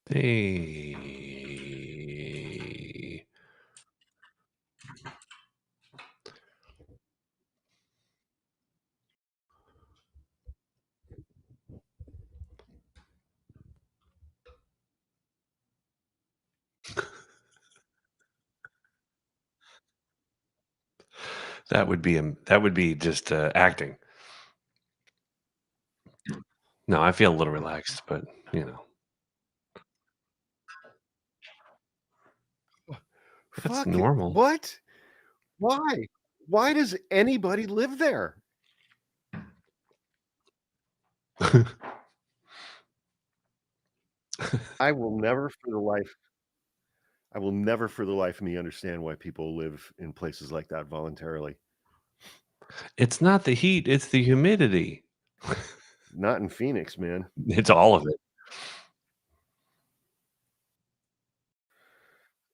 Hey. That would be just acting. No, I feel a little relaxed, but you know, that's Fuck it. normal. What? Why? Why does anybody live there? I will never for the life of me understand why people live in places like that voluntarily. It's not the heat, it's the humidity. Not in Phoenix, man. It's all of it.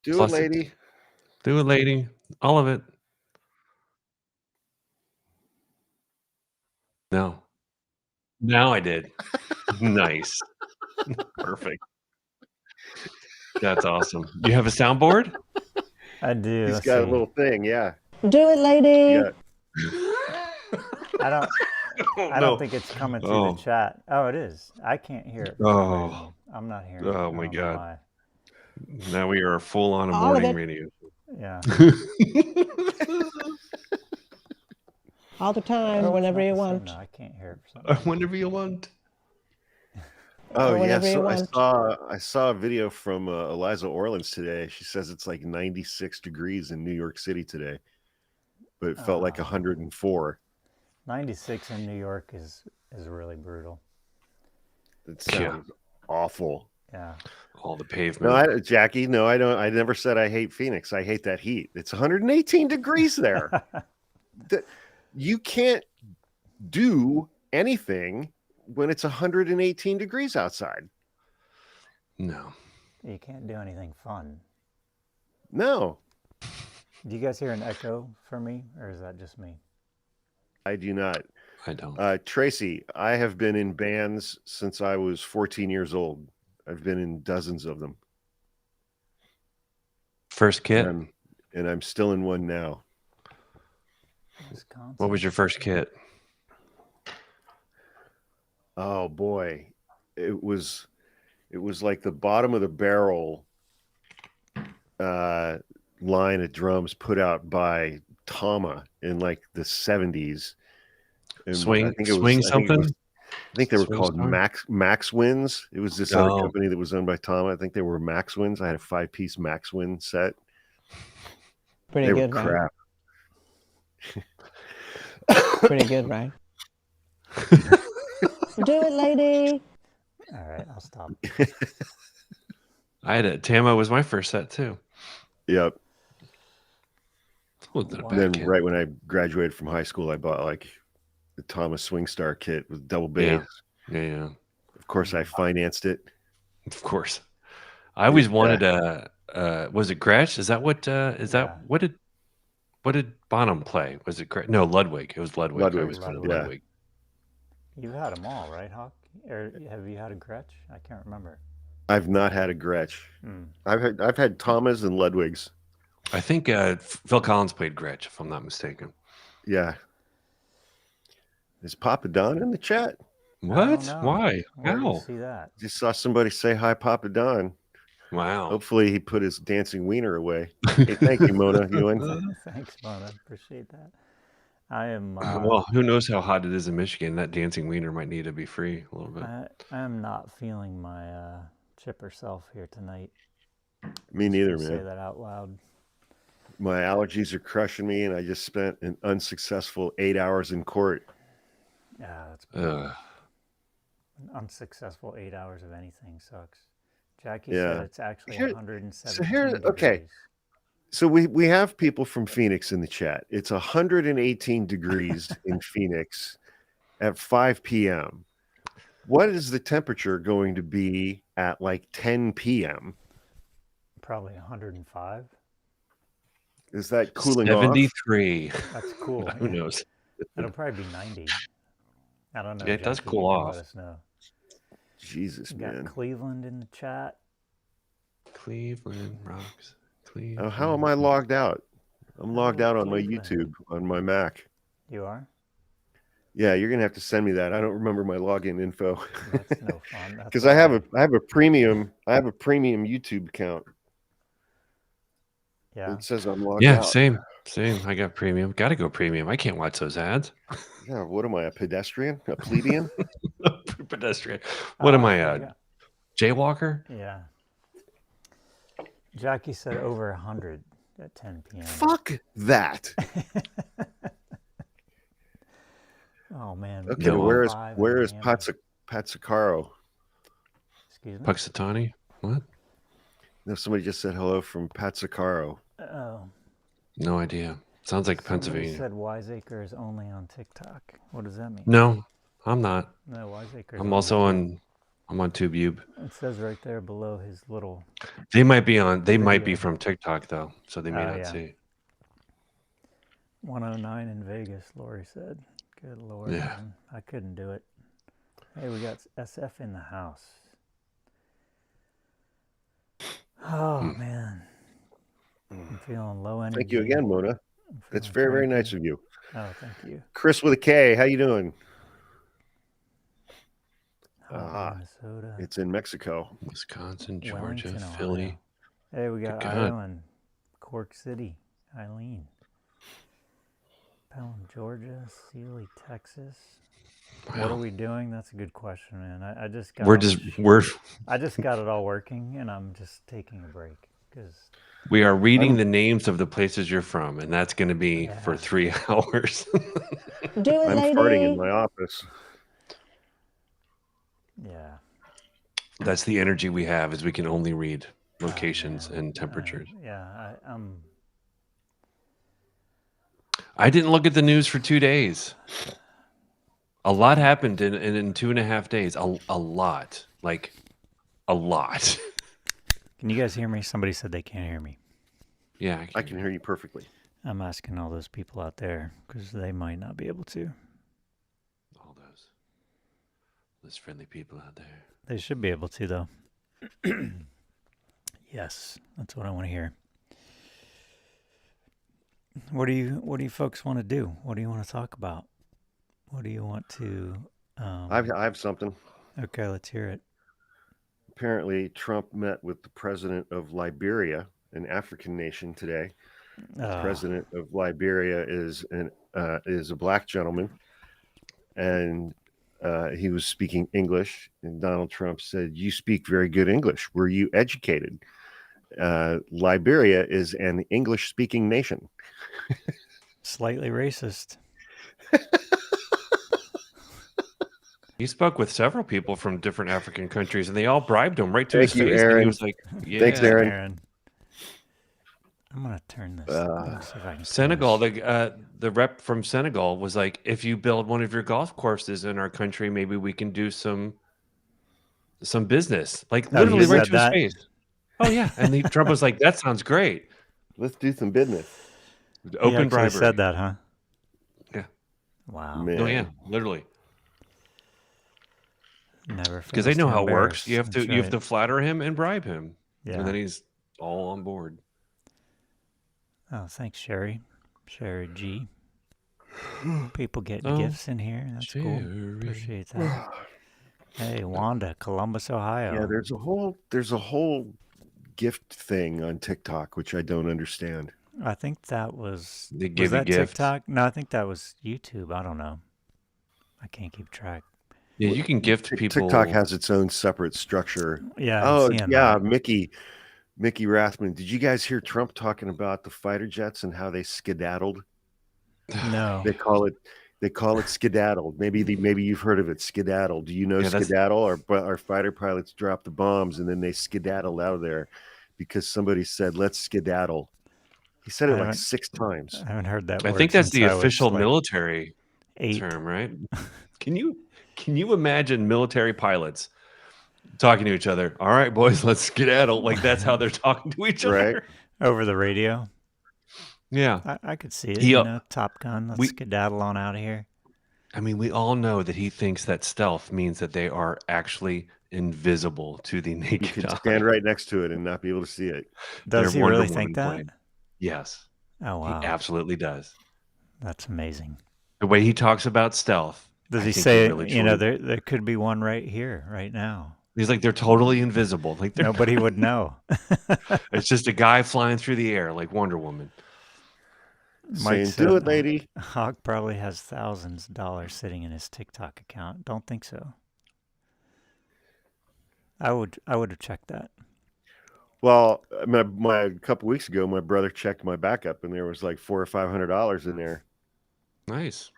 Do it, Plus it. lady. Do it, lady. All of it. No. Now I did. Nice. Perfect. That's awesome. You have a soundboard? I do. He's Let's got a see. little thing, yeah. Do it, lady. Yeah. I don't think it's coming through the chat. Oh, it is. I can't hear it. Oh. I'm not hearing it. Oh my I don't know God. why. Now we are full on a All of morning it. radio. Yeah. All the time or whenever you want. No, I can't hear it for something. Whenever you want. Oh Or yeah, whenever you so want. I saw a video from Eliza Orleans today. She says it's like 96 degrees in New York City today, but it felt like 104. 96 in New York is really brutal. It sounds awful. Yeah. All the pavement. No, Jackie, no, I don't. I never said I hate Phoenix. I hate that heat. It's 118 degrees there. You can't do anything when it's 118 degrees outside. No. You can't do anything fun. No. Do you guys hear an echo from me, or is that just me? I do not. I don't. Tracy, I have been in bands since I was 14 years old. I've been in dozens of them. First kit? And I'm still in one now. Wisconsin. What was your first kit? Oh boy. It was like the bottom of the barrel line of drums put out by Tama in like the 70s. And Swing something? I think they were called Max Wins. It was this other company that was owned by Tama. I think they were Max Wins. I had a 5-piece Max Win set. Pretty good, were crap. Pretty good, right? Do it, lady. All right, I'll stop. I had a Tama was my first set too. Yep. Then kit. Right when I graduated from high school, I bought like the Thomas Swing Star kit with double bass. Yeah. Of course, I financed it. Of course. I always wanted was it Gretsch? Is that what what did Bonham play? Was it Gretsch? No, Ludwig. It was Ludwig. I was playing Ludwig. You've had them all, right, Hawk? Or have you had a Gretsch? I can't remember. I've not had a Gretsch. I've had Thomas and Ludwigs. I think Phil Collins played Gretsch, if I'm not mistaken. Yeah. Is Papa Don in the chat? What? Why? Where do you see that? Just saw somebody say hi, Papa Don. Wow. Hopefully he put his dancing wiener away. Hey, thank you, Mona. Thanks, Mona. Appreciate that. I am. Well, who knows how hot it is in Michigan? That dancing wiener might need to be free a little bit. I am not feeling my chipper self here tonight. Me neither, man. Say that out loud. My allergies are crushing me, and I just spent an unsuccessful 8 hours in court. Yeah, that's an unsuccessful 8 hours of anything sucks. Jackie said it's actually 117 okay. So we have people from Phoenix in the chat. It's 118 degrees in Phoenix at 5 p.m. What is the temperature going to be at like 10 p.m.? Probably 105. Is that cooling 73. Off? That's cool. Who knows? It'll probably be 90. I don't know. Yeah, it does cool off. Let us know. Jesus, we got man. Cleveland in the chat. Cleveland rocks. Oh, Cleveland. how am I logged out? I'm logged out on my Cleveland. YouTube on my Mac. You are? Yeah, you're gonna have to send me that. I don't remember my login info. That's no fun. Because I have a premium YouTube account. Yeah. It says I'm logged Yeah, out. same. I got premium. Got to go premium. I can't watch those ads. Yeah, what am I, a pedestrian? A plebeian? Pedestrian. What am I, jaywalker? Yeah. Jackie said over 100 at 10 p.m. Fuck that. Oh man. Okay, No. where is Patsicaro? Excuse me. Puxatani? What? No, somebody just said hello from Patsicaro. Oh. No idea. Sounds like Pennsylvania. Somebody said Wiseacre is only on TikTok. What does that mean? No, I'm not. No, Wiseacre. I'm also on. I'm on TubeYube. It says right there below his little. They might be on. They might be from TikTok though, so they may not yeah. see. 109 in Vegas, Lori said. Good Lord, Yeah. man. I couldn't do it. Hey, we got SF in the house. Oh, man. I'm feeling low energy. Thank you again, Mona. That's very, very nice of you. Oh, thank you. Chris with a K, how you doing? Minnesota. It's in Mexico. Wisconsin, Georgia, Wellington, Philly. Ohio. Hey, we got Good God. Ireland, Cork City, Eileen. Pelham, Georgia, Sealy, Texas. What are Wow. we doing? That's a good question, man. I just got. I just got it all working, and I'm just taking a break because We are reading the names of the places you're from, and that's going to be for 3 hours. Do it, I'm lady. farting in my office. yeah. That's the energy we have, is we can only read locations and temperatures. I'm. I didn't look at the news for 2 days. A lot happened in 2.5 days. A lot. Like, a lot. Can you guys hear me? Somebody said they can't hear me. Yeah. I can hear you perfectly. I'm asking all those people out there because they might not be able to. All those friendly people out there. They should be able to, though. Yes, that's what I want to hear. What do you folks want to do? What do you want to talk about? What do you want to? I have something. Okay, let's hear it. Apparently, Trump met with the president of Liberia, an African nation, today. The president of Liberia is a black gentleman, and he was speaking English. And Donald Trump said, "You speak very good English. Were you educated?" Liberia is an English-speaking nation. Slightly racist. He spoke with several people from different African countries, and they all bribed him right to his Thank you, face. And Aaron. he was like, "Yeah." Thanks, Aaron. I'm gonna turn this. Let me see if I can turn Senegal, this. the rep from Senegal was like, "If you build one of your golf courses in our country, maybe we can do some business." Like literally right to his face. Oh yeah, and Trump was like, "That sounds great. Let's do some business." Open bribery. Said that, huh? Yeah. Wow. Man. Oh yeah, literally. Never. Because they know how it works. You have That's to right. flatter him and bribe him, Yeah. and then he's all on board. Oh, thanks, Sherry. Sherry G. People getting gifts in here. That's cool. Appreciate that. Hey, Wanda, Columbus, Ohio. Yeah, there's a whole gift thing on TikTok which I don't understand. I think that was. They Was give you that gifts. TikTok? No, I think that was YouTube. I don't know. I can't keep track. Yeah, you can gift people. TikTok has its own separate structure. Yeah. Oh I'm seeing yeah, that. Mickey Rathman. Did you guys hear Trump talking about the fighter jets and how they skedaddled? No. They call it skedaddled. Maybe you've heard of it, skedaddle. Do you know Yeah, that's- skedaddle? Our fighter pilots dropped the bombs and then they skedaddled out of there because somebody said, "Let's skedaddle." He said it like 6 times. I haven't heard that I word think that's since the I was, official like, military 8. term, right? Can you imagine military pilots talking to each other? All right, boys, let's skedaddle. Like that's how they're talking to each Right. other. Over the radio. Yeah. I could see it. He, Top Gun. Let's skedaddle on out of here. I mean, we all know that he thinks that stealth means that they are actually invisible to the You naked could eye. stand right next to it and not be able to see it. Does he Wonder really Woman think that? blade. Yes. Oh, wow. He absolutely does. That's amazing. The way he talks about stealth. Does I he think say, really, you know, truly- there could be one right here, right now? He's like, they're totally invisible. Like Nobody would know. It's just a guy flying through the air like Wonder Woman. Saying, do it, lady. Hawk probably has thousands of dollars sitting in his TikTok account. Don't think so. I would have checked that. Well, a couple weeks ago, my brother checked my backup, and there was like $400 or $500 in there. Nice.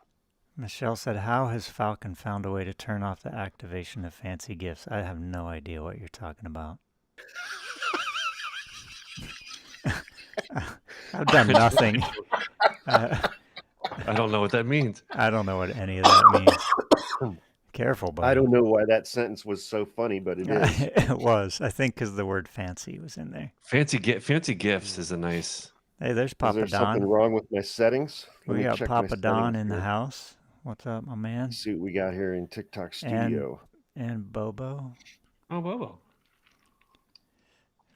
Michelle said, how has Falcon found a way to turn off the activation of fancy gifts? I have no idea what you're talking about. I've done nothing. I don't know what that means. I don't know what any of that means. Careful, buddy. I don't know why that sentence was so funny, but it is. It was. I think because the word fancy was in there. Fancy gifts is a nice. Hey, there's Papa Is there Don. something wrong with my settings? We got Papa Don in the house. What's up, my man? Let's see what we got here in TikTok studio. And Bobo. Oh, Bobo.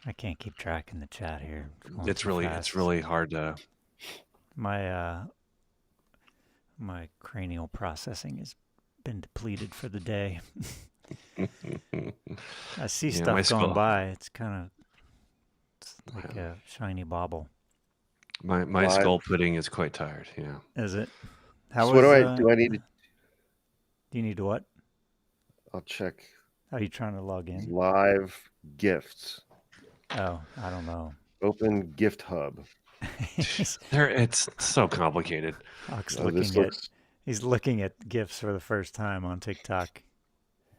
I can't keep track in the chat here. It's really hard to. My cranial processing has been depleted for the day. I see stuff going by. It's kind of like a shiny bauble. My skull pudding is quite tired. Yeah. Is it? So what do I need to? Do you need to what? I'll check. How are you trying to log in? Live gifts. Oh, I don't know. Open gift hub. It's so complicated. Hawk's he's looking at gifts for the first time on TikTok.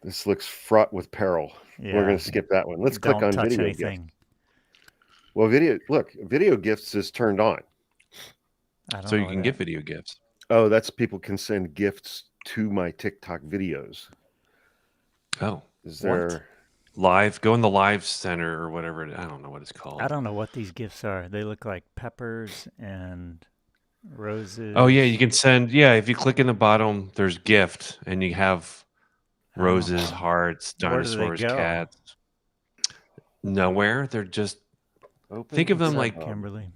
This looks fraught with peril. Yeah. We're going to skip that one. Let's click on video anything. Gifts. Well, video gifts is turned on. So you can get video gifts. Oh, that's people can send gifts to my TikTok videos. Oh, is there live? Go in the live center or whatever. I don't know what it's called. I don't know what these gifts are. They look like peppers and roses. Oh yeah, you can send. Yeah, if you click in the bottom, there's gift, and you have roses, hearts, dinosaurs, cats. Nowhere. They're just. Think of them like Kimberly.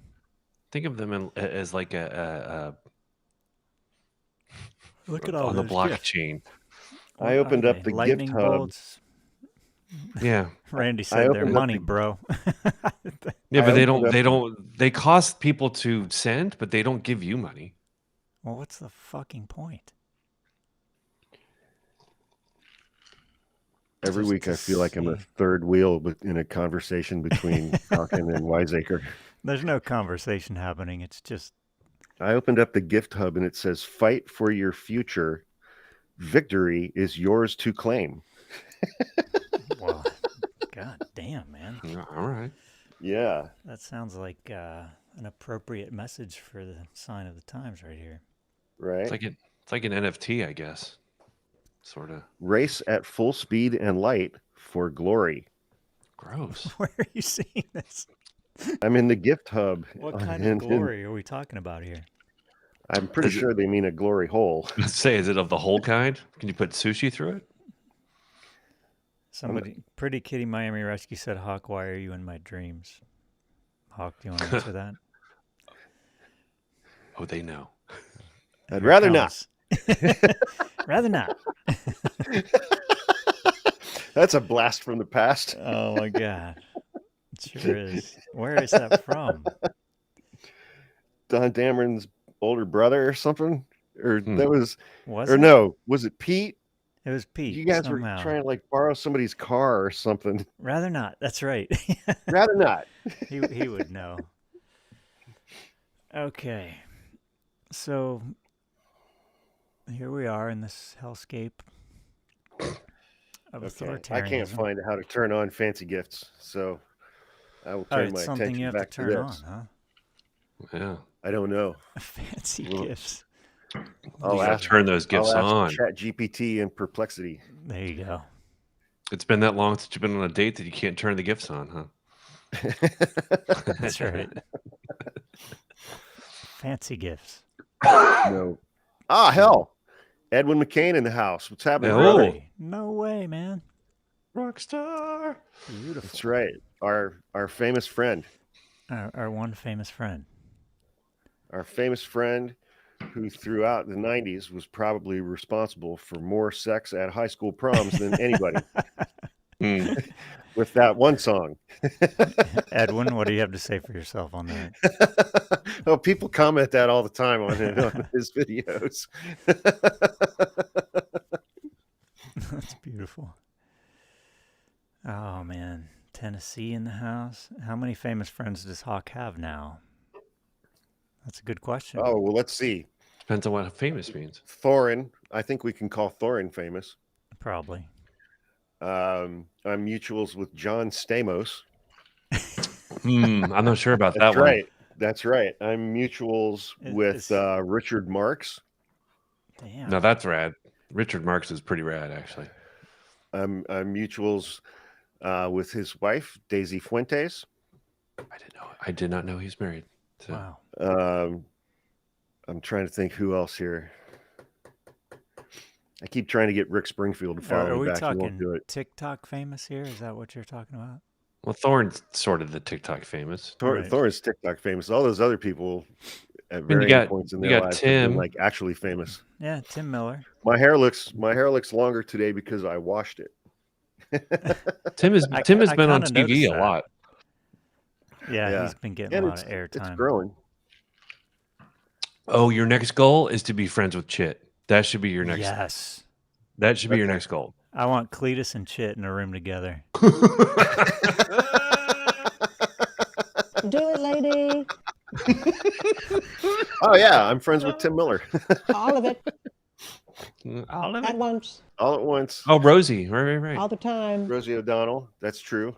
Think of them as like a look at all on the blockchain. I opened up the lightning gift hub. Bolts. Yeah, Randy said they're money, bro. Yeah, but they cost people to send, but they don't give you money. Well, what's the fucking point? Every week I feel like I'm a third wheel in a conversation between Falcon and Wiseacre. There's no conversation happening. It's just... I opened up the gift hub and it says, fight for your future. Victory is yours to claim. Well, god damn, man. All right. Yeah. That sounds like an appropriate message for the sign of the times right here. Right. It's like an NFT, I guess. Sort of. Race at full speed and light for glory. Gross. Where are you seeing this? I'm in the gift hub. What kind of glory are we talking about here? I'm pretty sure they mean a glory hole. Let's say, is it of the whole kind? Can you put sushi through it? Somebody, Pretty Kitty Miami Rescue said, Hawk, why are you in my dreams? Hawk, do you want to answer that? Oh, they know. I'd rather not. Rather not. That's a blast from the past. Oh my god. It sure is. Where is that from? Don Dameron's older brother or something? Or that was it Pete? It was Pete. You guys were trying to like borrow somebody's car or something. Rather not. That's right. Rather not. He would know. Okay. So here we are in this hellscape of authoritarianism. I can't find how to turn on fancy gifts, so I will turn my attention back to this. Huh? Yeah. I don't know. Fancy gifts. I'll turn those gifts on. Chat GPT and Perplexity. There you go. It's been that long since you've been on a date that you can't turn the gifts on, huh? That's right. Fancy gifts. No. Ah, hell. Edwin McCain in the house. What's happening? Really? No way, man. Rockstar. Beautiful. That's right. Our famous friend. Our one famous friend. Our famous friend who throughout the 90s was probably responsible for more sex at high school proms than anybody. With that one song. Edwin, what do you have to say for yourself on that? Oh, people comment that all the time on his videos. That's beautiful. Oh, man. Tennessee in the house. How many famous friends does Hawk have now? That's a good question. Oh, well, let's see. Depends on what famous means. Thorin. I think we can call Thorin famous. Probably. I'm mutuals with John Stamos. I'm not sure about That's that right. one. That's right. I'm mutuals with Richard Marx. Damn. No, that's rad. Richard Marx is pretty rad, actually. I'm mutuals with his wife, Daisy Fuentes. I did not know he's married. So. Wow. I'm trying to think who else here. I keep trying to get Rick Springfield to follow me back. He won't do it. TikTok famous here? Is that what you're talking about? Well, Thorne's sort of the TikTok famous. Thorne's TikTok famous. All those other people at varying points in their lives have been like actually famous. Yeah, Tim Miller. My hair looks longer today because I washed it. Tim has been on TV a lot. Yeah, he's been getting a lot of airtime. It's growing. Oh, your next goal is to be friends with Chit. That should be your next. Yes. That should be your next goal. I want Cletus and Chit in a room together. Do it, lady. Oh, yeah. I'm friends with Tim Miller. All of it. All of it. At once. All at once. Oh, Rosie. Right. All the time. Rosie O'Donnell. That's true.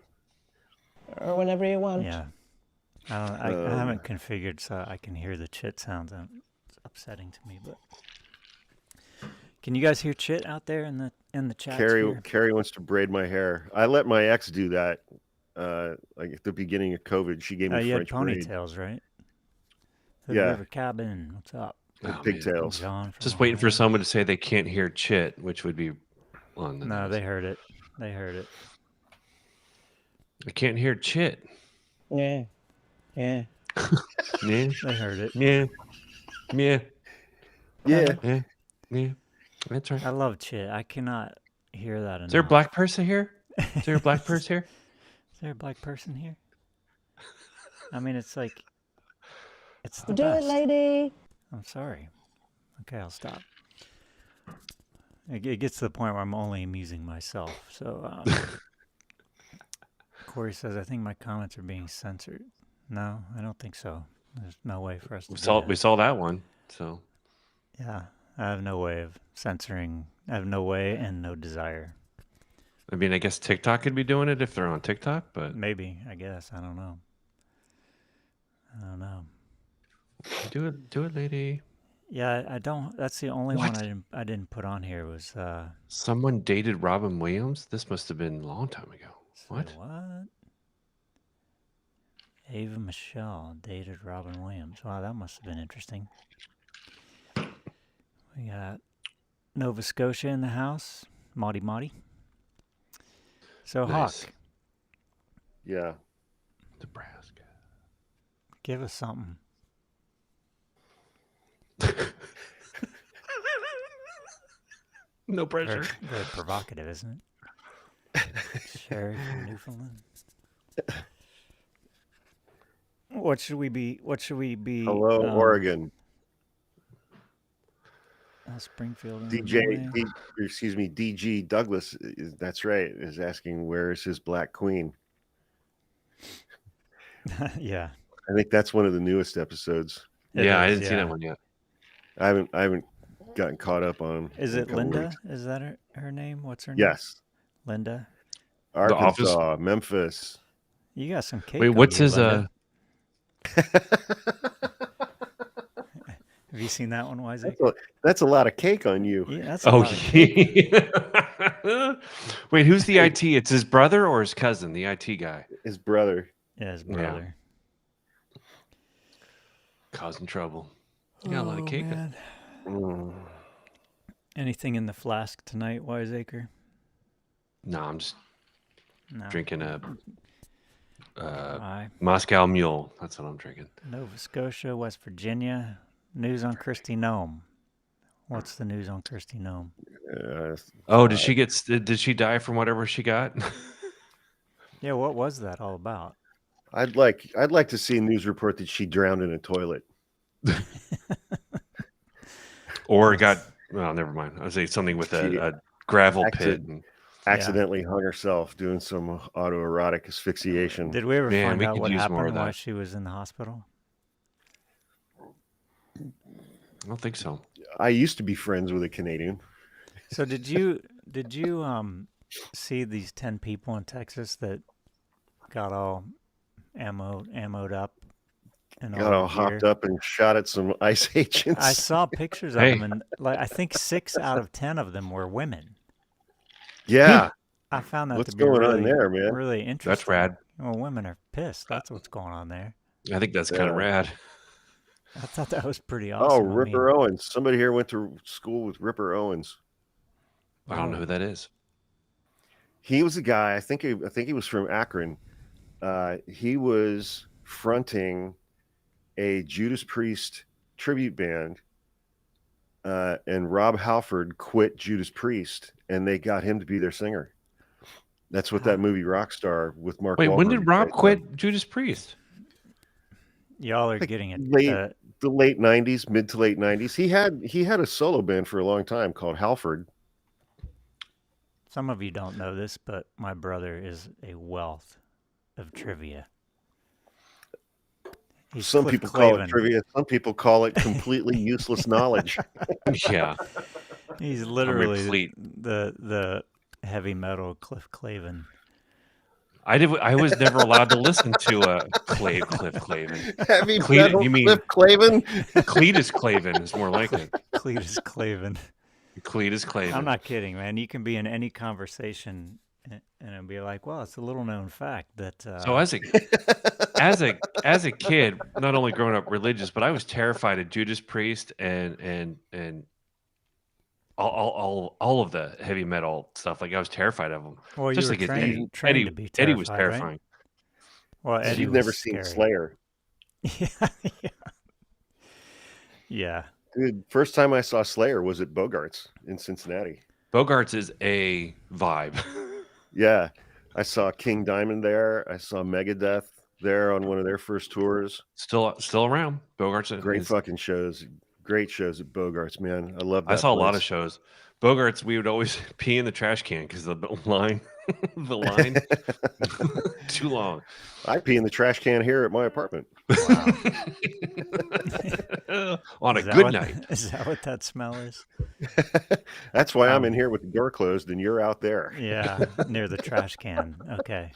Or whenever you want. Yeah. I haven't configured so I can hear the Chit sounds. It's upsetting to me, but can you guys hear Chit out there in the chat? Carrie wants to braid my hair. I let my ex do that. Like at the beginning of COVID, she gave me you French had ponytails, right? Hood Yeah. River Cabin. What's up? Pigtails. Just waiting for someone to say they can't hear Chit, which would be on the No, they heard it. They heard it. I can't hear Chit. Yeah. Yeah. They heard it. Yeah. That's right. I love Chit. I cannot hear that enough. Is there a black person here? Is there a black person here? Is there a black person here? I mean, it's like, it's the Do best. it, lady. I'm sorry. Okay, I'll stop. It gets to the point where I'm only amusing myself. So, Corey says, I think my comments are being censored. No, I don't think so. There's no way for us to We saw that one. So, yeah, I have no way of censoring. I have no way and no desire. I mean, I guess TikTok could be doing it if they're on TikTok, but maybe, I guess. I don't know. Do it, lady. Yeah, I don't. That's the only one I didn't put on here was. Someone dated Robin Williams. This must have been a long time ago. What? Ava Michelle dated Robin Williams. Wow, that must have been interesting. We got Nova Scotia in the house. Maudie. So, nice. Hawk. Yeah. Nebraska. Give us something. No pressure. Very provocative, isn't it? Sherry from Newfoundland. What should we be? Hello, Oregon. Springfield. DG Douglas. That's right. Is asking where is his black queen. Yeah. I think that's one of the newest episodes. I didn't see that one yet. I haven't gotten caught up on him. Is it Linda? Weeks. Is that her name? What's her name? Yes. Linda. Arkansas, Memphis. You got some cake. Wait, what's his Linda. Have you seen that one, Isaac? That's a lot of cake on you. Yeah, that's a lot of cake. Wait, who's the IT? It's his brother or his cousin, the IT guy? His brother. Yeah, his brother. Yeah. Causing trouble. You got a lot of cake. Anything in the flask tonight, Wiseacre? No, I'm just drinking a Aye. Moscow Mule. That's what I'm drinking. Nova Scotia, West Virginia. News on Kristi Noem. What's the news on Kristi Noem? Did she die from whatever she got? Yeah, what was that all about? I'd like to see a news report that she drowned in a toilet. Or never mind. I would say something with a gravel pit. And accidentally hung herself doing some autoerotic asphyxiation. Did we ever find out what happened while she was in the hospital? I don't think so. I used to be friends with a Canadian. So did you see these 10 people in Texas that got all ammoed up and got all hopped up and shot at some ICE agents? I saw pictures of them, and I think 6 out of 10 of them were women. Yeah. I found that what's to be going really, on there, man? really interesting. That's rad. Well, women are pissed. That's what's going on there. I think that's kind of rad. I thought that was pretty awesome. Oh, Ripper Owens. Somebody here went to school with Ripper Owens. I don't know who that is. He was a guy. I think he was from Akron. He was fronting a Judas Priest tribute band, and Rob Halford quit Judas Priest, and they got him to be their singer. That's what that movie Rockstar with Mark. Wait, Wahlberg when did Rob quit Judas Priest? Y'all are getting it. The late 90s, mid to late 90s. He had a solo band for a long time called Halford. Some of you don't know this, but my brother is a wealth of trivia. Some people call it trivia. Some people call it completely useless knowledge. Yeah. He's literally the heavy metal Cliff Clavin. I was never allowed to listen to Cliff Clavin. Heavy metal Cliff Clavin? Cletus Clavin is more like it. Cletus Clavin. Cletus Clavin. I'm not kidding, man. You can be in any conversation and it'll be like, well, it's a little known fact that. So as a kid, not only growing up religious, but I was terrified of Judas Priest and all of the heavy metal stuff. Like I was terrified of them. Well, just you were like trained to be terrified, Eddie was terrifying. Right? Well, Eddie You've was never scary. seen Slayer. Yeah. Dude, first time I saw Slayer was at Bogart's in Cincinnati. Bogart's is a vibe. Yeah. I saw King Diamond there. I saw Megadeth there on one of their first tours. Still around. Bogart's fucking shows. Great shows at Bogart's, man. I love that. I saw a lot of shows. Bogart's, we would always pee in the trash can because the line too long. I pee in the trash can here at my apartment. Wow. On a good night. Is that what that smell is? That's why I'm in here with the door closed and you're out there. Yeah, near the trash can. Okay.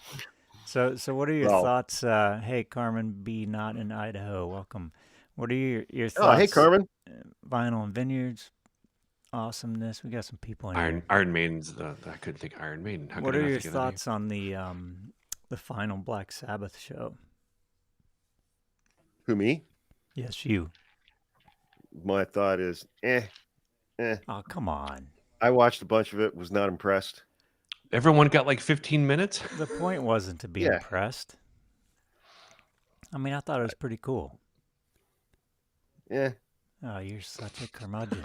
So what are your thoughts? Hey, Carmen B. Not in Idaho. Welcome. What are your thoughts? Oh, hey, Carmen. Vinyl and Vineyards. Awesomeness. We got some people in here. Iron Maiden's. I couldn't think Iron Maiden. What are your thoughts on the final Black Sabbath show? Who, me? Yes, you. My thought is, Oh, come on. I watched a bunch of it. Was not impressed. Everyone got like 15 minutes. The point wasn't to be impressed. I mean, I thought it was pretty cool. Yeah. Oh, you're such a curmudgeon.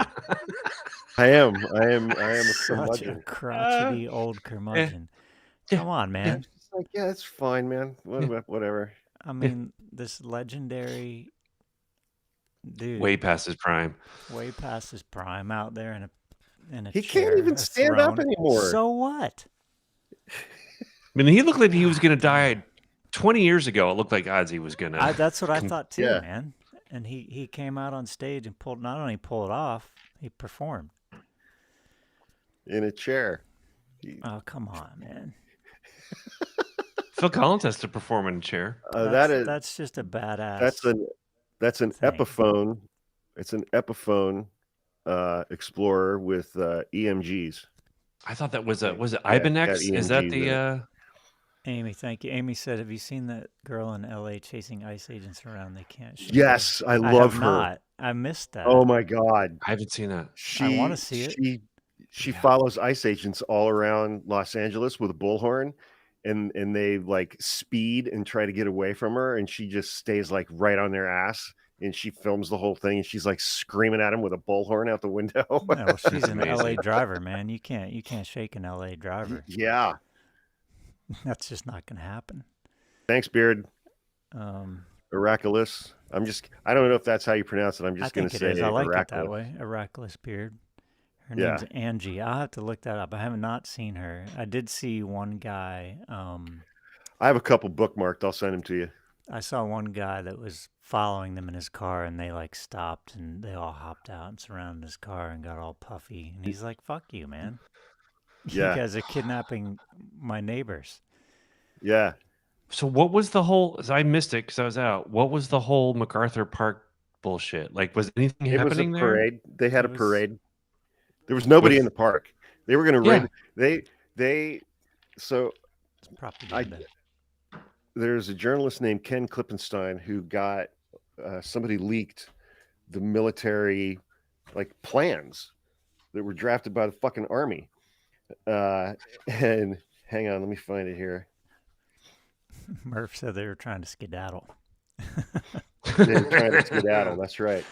I am a curmudgeon. Such a crotchety old curmudgeon. Come on, man. It's like, yeah, it's fine, man. Whatever. I mean, this legendary dude. Way past his prime. Way past his prime out there in a He chair, can't even stand up anymore. So what? I mean, he looked like he was going to die 20 years ago. It looked like Ozzy was going to. That's what I thought too, man. And he came out on stage and not only pulled it off, he performed. In a chair. Oh, come on, man. Phil Collins has to perform in a chair. That's just a badass. That's an thing. Epiphone. It's an Epiphone Explorer with EMGs. I thought that was it Ibanez? Is that the Amy, thank you. Amy said, "Have you seen that girl in L.A. chasing ICE agents around? They can't shake her." Yes, I I love have her. not. I missed that. Oh my God. I haven't seen that. I want to see it. She follows ICE agents all around Los Angeles with a bullhorn, and they like speed and try to get away from her, and she just stays like right on their ass, and she films the whole thing, and she's like screaming at him with a bullhorn out the window. No, well, she's an amazing. LA driver, man. You can't shake an LA driver. Yeah. That's just not gonna happen. Thanks, Beard. Um, Oraculus. I don't know if that's how you pronounce it. I'm I just going think to it say is. I like Oraculus. it that way. Oraculus Beard. Her Yeah. name's Angie. I'll have to look that up. I have not seen her. I did see one guy. I have a couple bookmarked. I'll send them to you. I saw one guy that was following them in his car, and they like stopped, and they all hopped out and surrounded his car and got all puffy. And he's like, "Fuck you, man! Yeah. You guys are kidnapping my neighbors." Yeah. So what was the whole? I missed it because I was out. What was the whole MacArthur Park bullshit? Like, was anything It was a happening there? parade. They had a parade. There was nobody in the park. They were going to raid. So It's propaganda. There's a journalist named Ken Klippenstein who got somebody leaked the military like plans that were drafted by the fucking army. And hang on, let me find it here. Murph said they were trying to skedaddle. They were trying to skedaddle. That's right.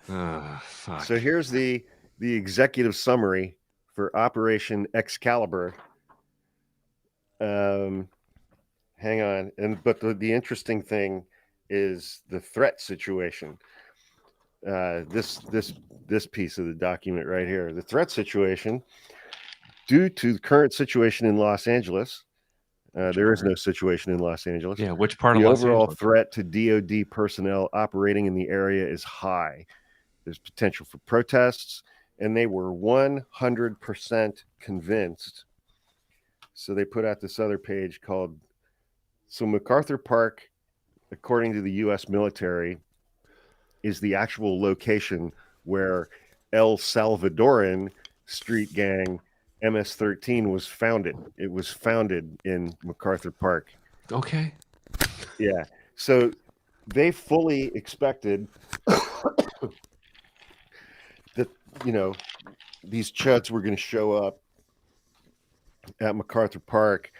Fuck. So here's the executive summary for Operation Excalibur. Hang on, but the interesting thing is the threat situation. This piece of the document right here. The threat situation, due to the current situation in Los Angeles. There is no situation in Los Angeles. Yeah, which part of Los Los Angeles? The overall threat to DoD personnel operating in the area is high. There's potential for protests, and they were 100% convinced. So they put out this other page called, so MacArthur Park, according to the U.S. military, is the actual location where El Salvadoran street gang MS-13 was founded. It was founded in MacArthur Park. Okay. Yeah. So they fully expected that, these chuds were going to show up at MacArthur Park,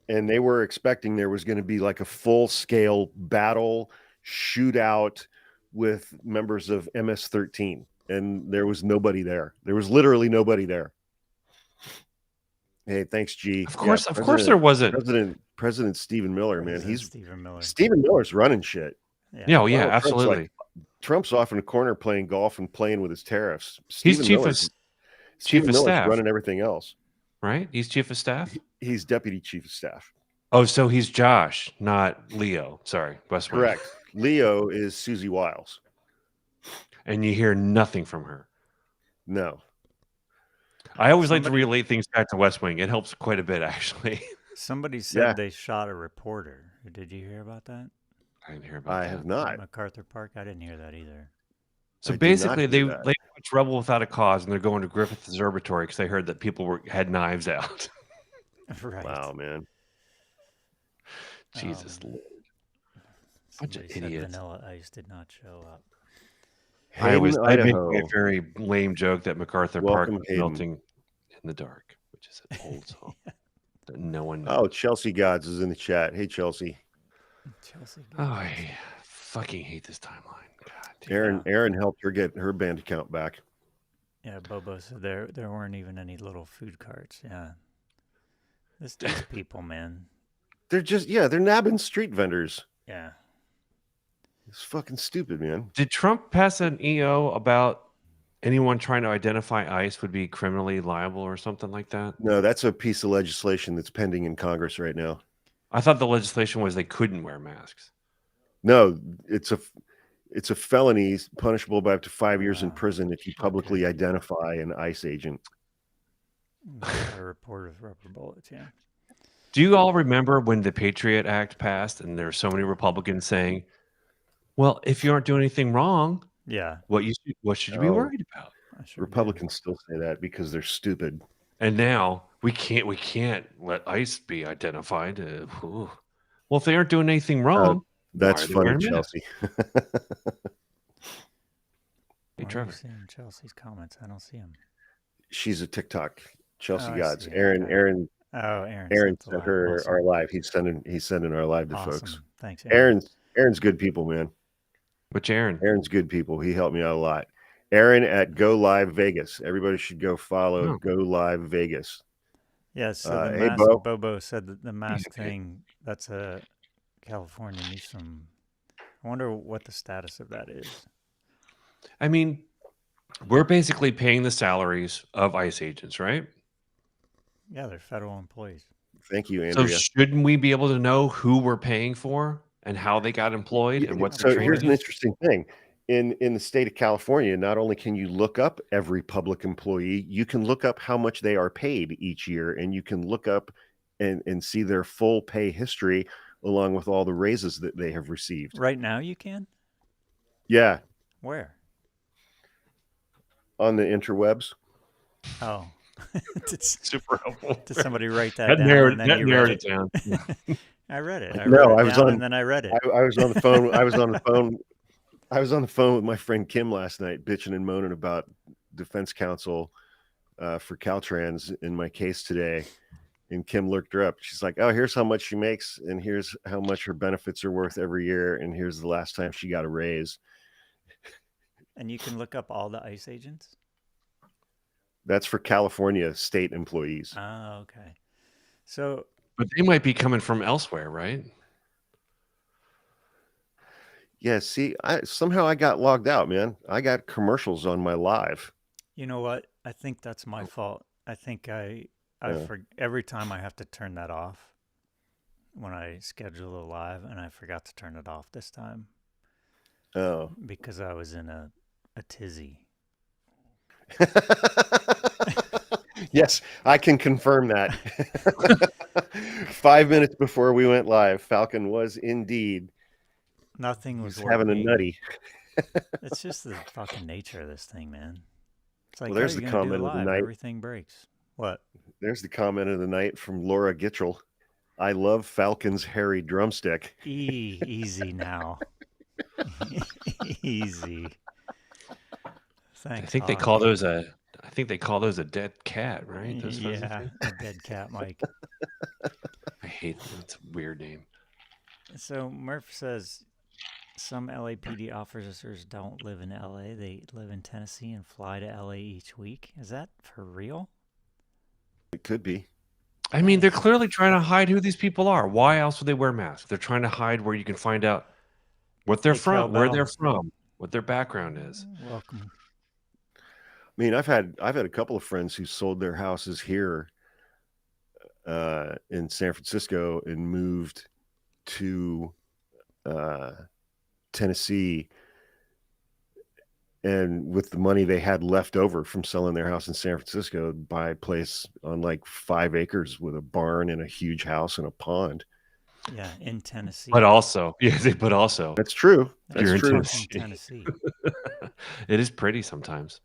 and they were expecting there was going to be like a full-scale battle shootout with members of MS-13, and there was nobody there. There was literally nobody there. Hey, thanks, G. Of course there wasn't. President Stephen Miller, man. Stephen Miller's running shit. Yeah, absolutely. Trump's off in a corner playing golf and playing with his tariffs. He's chief of staff, running everything else. Right? He's chief of staff? He's deputy chief of staff. Oh, so he's Josh, not Leo. Sorry, West Wing. Correct. Leo is Susie Wiles. And you hear nothing from her. No. I always like to relate things back to West Wing. It helps quite a bit, actually. Somebody said they shot a reporter. Did you hear about that? I didn't hear about that. I have not. At MacArthur Park? I didn't hear that either. So basically, they watch Rebel Without a Cause, and they're going to Griffith Observatory because they heard that people had knives out. Right. Wow, man. Jesus Lord. Bunch of idiots. Vanilla Ice did not show up. I made a very lame joke that MacArthur Park was melting in the dark, which is an old song that no one knows. Oh, Chelsea Gods is in the chat. Hey, Chelsea. Oh, I fucking hate this timeline. God, Aaron helped her get her bank account back. Yeah, Bobo said there weren't even any little food carts. Yeah. These people, man. They're they're nabbing street vendors. Yeah. It's fucking stupid, man. Did Trump pass an EO about anyone trying to identify ICE would be criminally liable or something like that? No, that's a piece of legislation that's pending in Congress right now. I thought the legislation was they couldn't wear masks. No, it's a felony punishable by up to 5 years in prison if you publicly identify an ICE agent. A report of rubber bullets, yeah. Do you all remember when the Patriot Act passed and there were so many Republicans saying, well, if you aren't doing anything wrong, what should you be worried about? Republicans still say that because they're stupid. And now we can't let ICE be identified. Well, if they aren't doing anything wrong, that's why are they funny, wearing masks? Chelsea. Hey, Why are Trevor. you seeing Chelsea's comments? I don't see them. She's a TikTok. Chelsea I Gods. see. Aaron. Okay. Aaron. Oh, Aaron Aaron sent sent her awesome. our live. He's sending our live to folks. Awesome. Thanks, Aaron. Aaron's good people, man. Which Aaron? Aaron's good people. He helped me out a lot. Aaron at Go Live Vegas. Everybody should go follow Go Live Vegas. Yeah, so the Hey, mask, Bo. Bobo said that the mask thing, that's a California needs some. I wonder what the status of that is. I mean, we're basically paying the salaries of ICE agents, right? Yeah, they're federal employees. Thank you, Andrea. So shouldn't we be able to know who we're paying for and how they got employed and what the training here's an is? interesting thing. In the state of California, not only can you look up every public employee, you can look up how much they are paid each year, and you can look up and see their full pay history along with all the raises that they have received. Right now you can? Yeah. Where? On the interwebs. Oh. Super helpful. Did somebody write that down? Narrowed, And then you narrowed read it down. I read it. And then I read it. I was on the phone. I was on the phone with my friend Kim last night, bitching and moaning about defense counsel for Caltrans in my case today. And Kim looked her up. She's like, "Oh, here's how much she makes, and here's how much her benefits are worth every year, and here's the last time she got a raise." And you can look up all the ICE agents? That's for California state employees. Oh, okay. So, but they might be coming from elsewhere, right? Yeah, see, somehow I got logged out, man. I got commercials on my live. You know what? I think that's my fault. I think every time I have to turn that off when I schedule a live, and I forgot to turn it off this time. Oh. Because I was in a tizzy. Yes, I can confirm that. 5 minutes before we went live, Falcon was indeed nothing was having a nutty. It's just the fucking nature of this thing, man. It's like, well, there's the comment of the night. Everything breaks. What? There's the comment of the night from Laura Gitchell. I love Falcon's hairy drumstick. Easy now. Easy. Thanks, I think they call those a dead cat, right? Those yeah, a dead cat, Mike. I hate them. It's a weird name. So Murph says some LAPD officers don't live in LA. They live in Tennessee and fly to LA each week. Is that for real? It could be. I mean, they're clearly trying to hide who these people are. Why else would they wear masks? They're trying to hide where you can find out what they're from, where they're from, what their background is. Welcome. I mean, I've had a couple of friends who sold their houses here in San Francisco and moved to Tennessee, and with the money they had left over from selling their house in San Francisco, buy a place on like 5 acres with a barn and a huge house and a pond. Yeah, in Tennessee. But also, that's true. That's true. In Tennessee. It is pretty sometimes.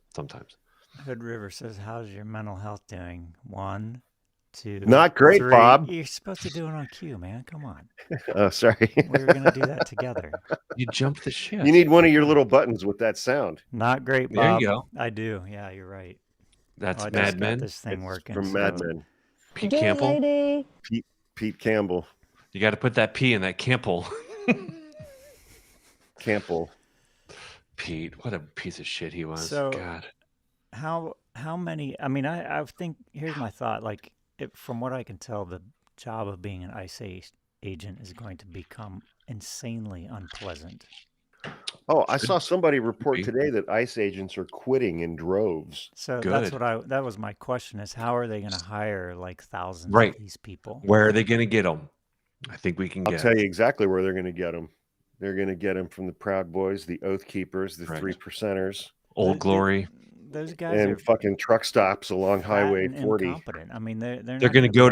Hood River says, "How's your mental health doing?" 1, 2, not great, 3. Bob. You're supposed to do it on cue, man. Come on. Oh, sorry. We were gonna do that together. You jumped the ship. You need one of your little buttons with that sound. Not great, Bob. There you go. I do. Yeah, you're right. That's Mad Men. This thing working from Mad Men. Pete Campbell. Pete Campbell. You got to put that P in that Campbell. Campbell. Pete, what a piece of shit he was. So, God. How many? I mean, I think here's my thought. Like, from what I can tell, the job of being an ICE agent is going to become insanely unpleasant. Oh, I saw somebody report today that ICE agents are quitting in droves. So that was my question: is how are they going to hire like thousands of these people? Where are they going to get them? I think we can I'll tell you exactly where they're going to get them. They're going to get them from the Proud Boys, the Oath Keepers, the 3%ers, Old Glory. Those guys and are fucking truck stops along Highway 40. Incompetent. I mean, they're going to go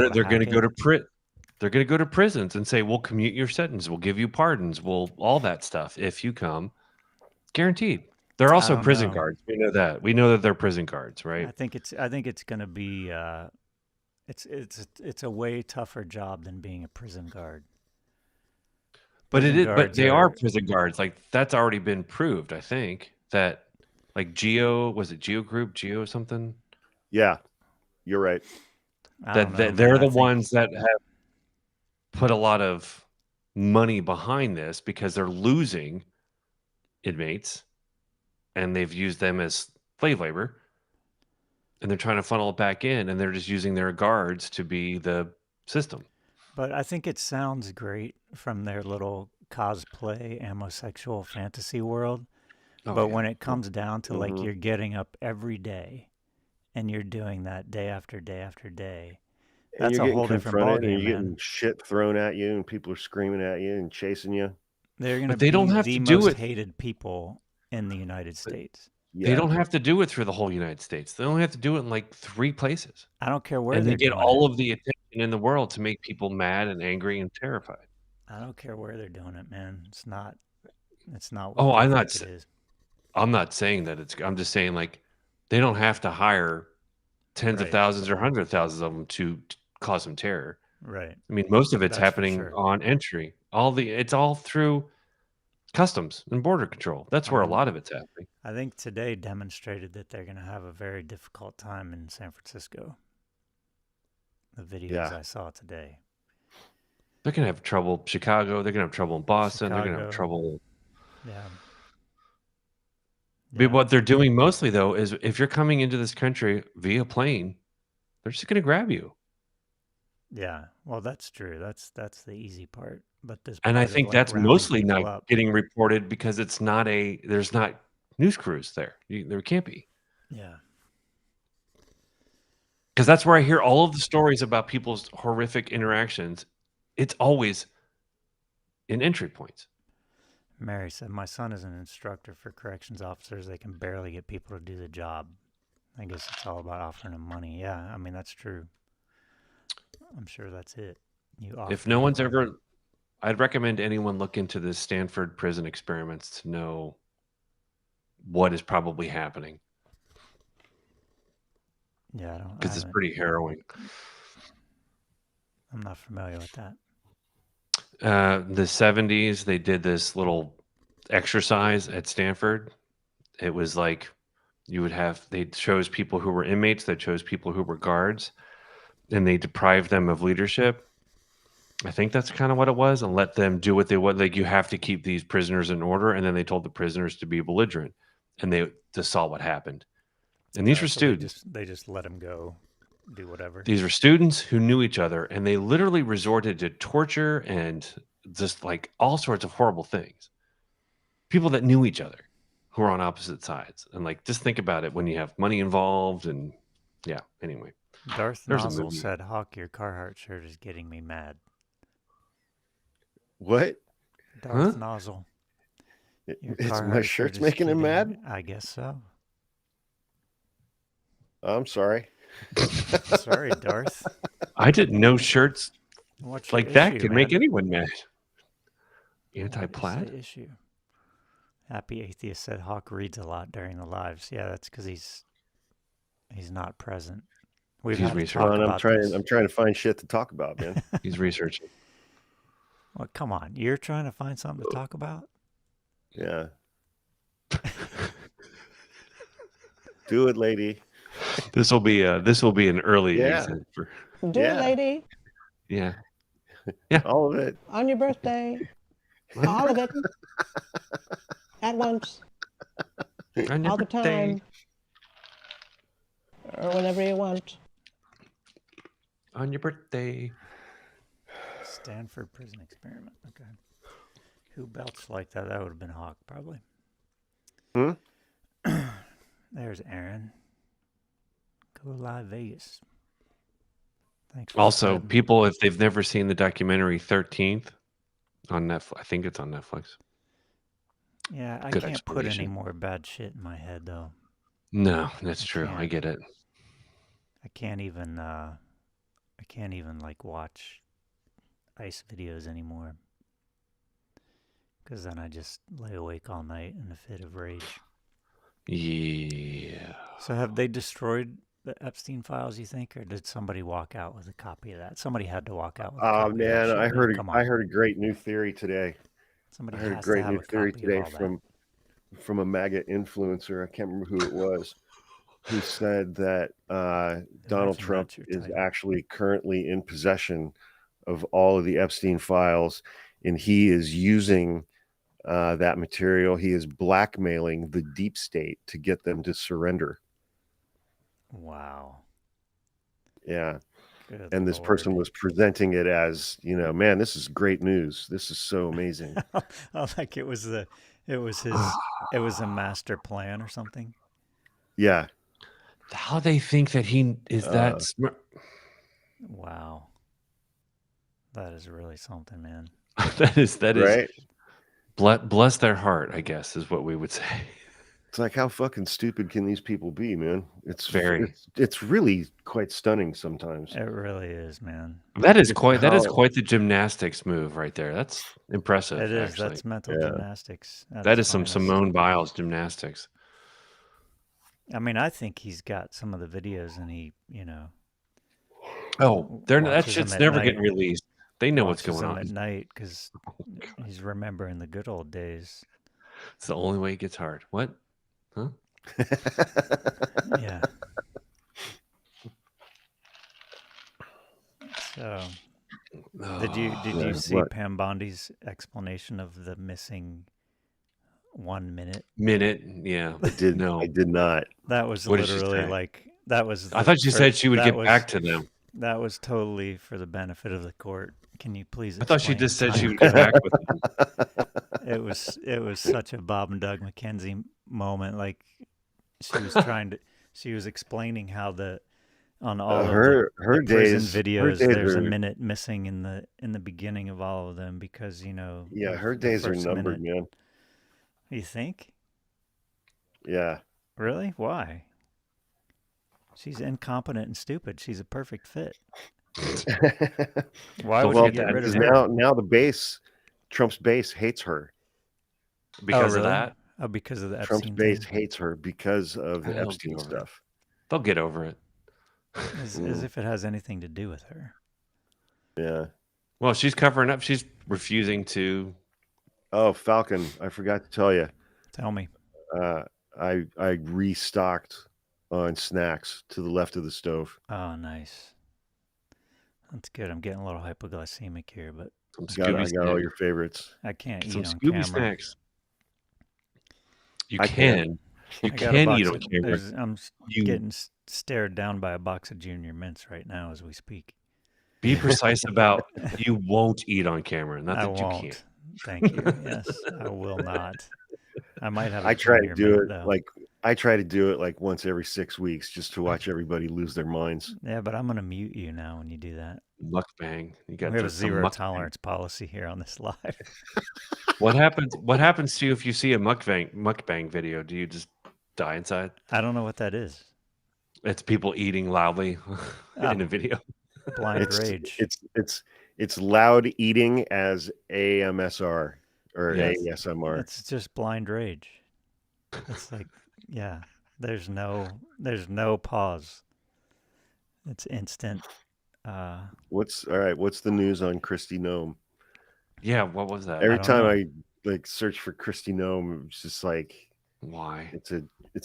to prisons and say, "We'll commute your sentence. We'll give you pardons. We'll all that stuff if you come." Guaranteed. They're I also don't prison know. guards. We know that. We know that they're prison guards, right? I think it's going to be it's a way tougher job than being a prison guard. Prison But guards they are are prison guards. Like that's already been proved. I think that like was it Geo Group, Geo something? Yeah, you're right. I don't know, They're man. the ones that have put a lot of money behind this because they're losing inmates and they've used them as slave labor and they're trying to funnel it back in and they're just using their guards to be the system. But I think it sounds great from their little cosplay homosexual fantasy world. But when it comes down to like you're getting up every day and you're doing that day after day after day, And that's you're a getting whole different confronted, and ballgame, you're man. getting shit thrown at you, and people are screaming at you and chasing you. They're going to But they don't be have the to do most it. hated people in the United States. They Yeah, don't have to do it through the whole United States. They only have to do it in like 3 places. I don't care where And they they're get doing all it. of the attention in the world to make people mad and angry and terrified. I don't care where they're doing it, man. It's not Oh, what they think it is. I'm not saying that I'm just saying like they don't have to hire tens of Right. thousands or hundreds of thousands of them to cause some terror. Right. I mean, most of it's That's for happening sure. on entry. It's all through customs and border control. That's where a lot of it's happening. I think today demonstrated that they're going to have a very difficult time in San Francisco. The videos I saw today. They're going to have trouble in Chicago. They're going to have trouble in Boston. They're going to have trouble. Yeah. But what they're doing mostly, though, is if you're coming into this country via plane, they're just going to grab you. Yeah. Well, that's true. That's the easy part. But this and I think that's mostly not getting reported because there's not news crews there. There can't be. Yeah. Because that's where I hear all of the stories about people's horrific interactions. It's always in entry points. Mary said, my son is an instructor for corrections officers. They can barely get people to do the job. I guess it's all about offering them money. Yeah, I mean, that's true. I'm sure that's it. If no one's ever... I'd recommend anyone look into the Stanford prison experiments to know what is probably happening. Yeah, I don't... Because it's pretty harrowing. I'm not familiar with that. The 70s, they did this little exercise at Stanford. It was like they chose people who were inmates, they chose people who were guards, and they deprived them of leadership. I think that's kind of what it was, and let them do what they want. Like, you have to keep these prisoners in order, and then they told the prisoners to be belligerent, and they just saw what happened. And these were students. They just let them go, do whatever. These were students who knew each other, and they literally resorted to torture and just like all sorts of horrible things. People that knew each other who were on opposite sides, and like just think about it when you have money involved, and yeah. Anyway, Darth Nozzle said, "Hawk, your Carhartt shirt is getting me mad." What? Darth Nozzle. It's my shirt's making him mad? I guess so. I'm sorry. Sorry, Darth. I didn't know shirts like that could make anyone mad. Anti-plaid? Issue. Happy Atheist said Hawk reads a lot during the lives. Yeah, that's because he's not present. He's researching. I'm trying to find shit to talk about, man. He's researching. Well, come on. You're trying to find something to talk about? Yeah. Do it, lady. This will be an early exit for... Do it, lady. Yeah. Yeah. All of it. On your birthday. All of it. At once. On your all birthday. The time. Or whenever you want. On your birthday. Stanford prison experiment. Okay. Who belched like that? That would have been Hawk, probably. There's Aaron. Go live Vegas. Thanks. Also, people, if they've never seen the documentary 13th on Netflix, I think it's on Netflix. Yeah, I can't put any more bad shit in my head, though. No, that's true. I get it. I can't even like watch ICE videos anymore. Because then I just lay awake all night in a fit of rage. Yeah. So have they destroyed the Epstein files, you think, or did somebody walk out with a copy of that? Somebody had to walk out with a Oh copy of that man, shit, right? Come on. I heard a great new theory today. Somebody I heard a has to great have new a theory copy of today all that. from a MAGA influencer. I can't remember who it was. Who said that Donald Imagine Trump that's your is title. actually currently in possession of all of the Epstein files, and he is using that material. He is blackmailing the deep state to get them to surrender. Wow. Yeah. Good And this person Lord. was presenting it as, man, this is great news. This is so amazing. Like it was a master plan or something. Yeah. How they think that he is that smart? Wow. That is really something, man. that is Right. bless their heart, I guess, is what we would say. It's like, how fucking stupid can these people be, man? Very. It's really quite stunning sometimes. It really is, man. That is quite the gymnastics move right there. That's impressive. It is. Actually. That's mental gymnastics. That is some finest. Simone Biles gymnastics. I mean, I think he's got some of the videos, and he, Oh, that watches shit's them at never night. getting released. They know what's watches going them on. at night because he's remembering the good old days. It's the only way it gets hard. What? Huh? Yeah. So, did you see what? Pam Bondi's explanation of the missing 1 minute? Yeah. I did. No. I did not. That was What did she literally say? like that was. I thought she said she would get back to them. That was totally for the benefit of the court. Can you please? I thought she explain just said time? she would get back with them. It was such a Bob and Doug McKenzie moment. Like she was explaining how on all of her the days, prison videos, her days there's a are, minute missing in the beginning of all of them because yeah, her days are numbered, man. You think? Yeah. Really? Why? She's incompetent and stupid. She's a perfect fit. Why would you get rid of her? Now the base, Trump's base hates her because of that. Oh, because of the Trump's Epstein base thing? hates her because of the Epstein stuff. They'll get over it. As if it has anything to do with her. Yeah. Well, she's covering up. She's refusing to. Oh, Falcon! I forgot to tell you. Tell me. I restocked on snacks to the left of the stove. Oh, nice. That's good. I'm getting a little hypoglycemic here, but I got all your favorites. I can't some eat on Scooby camera. Snacks. You can eat on camera. I'm getting stared down by a box of Junior Mints right now as we speak. Be precise about you won't eat on camera. Not that I won't. You can't. Thank you. Yes, I will not. I might have. I try to do it like once every 6 weeks just to watch everybody lose their minds. Yeah, but I'm gonna mute you now when you do that. Mukbang. You got we have a zero tolerance policy here on this live. What happens to you if you see a mukbang video? Do you just die inside? I don't know what that is. It's people eating loudly in a video. Blind rage. It's loud eating as AMSR or ASMR. It's just blind rage. It's like, yeah, there's no pause. It's instant. What's the news on Kristi Noem? Yeah, what was that? Every time I search for Kristi Noem, it's just like, why? It's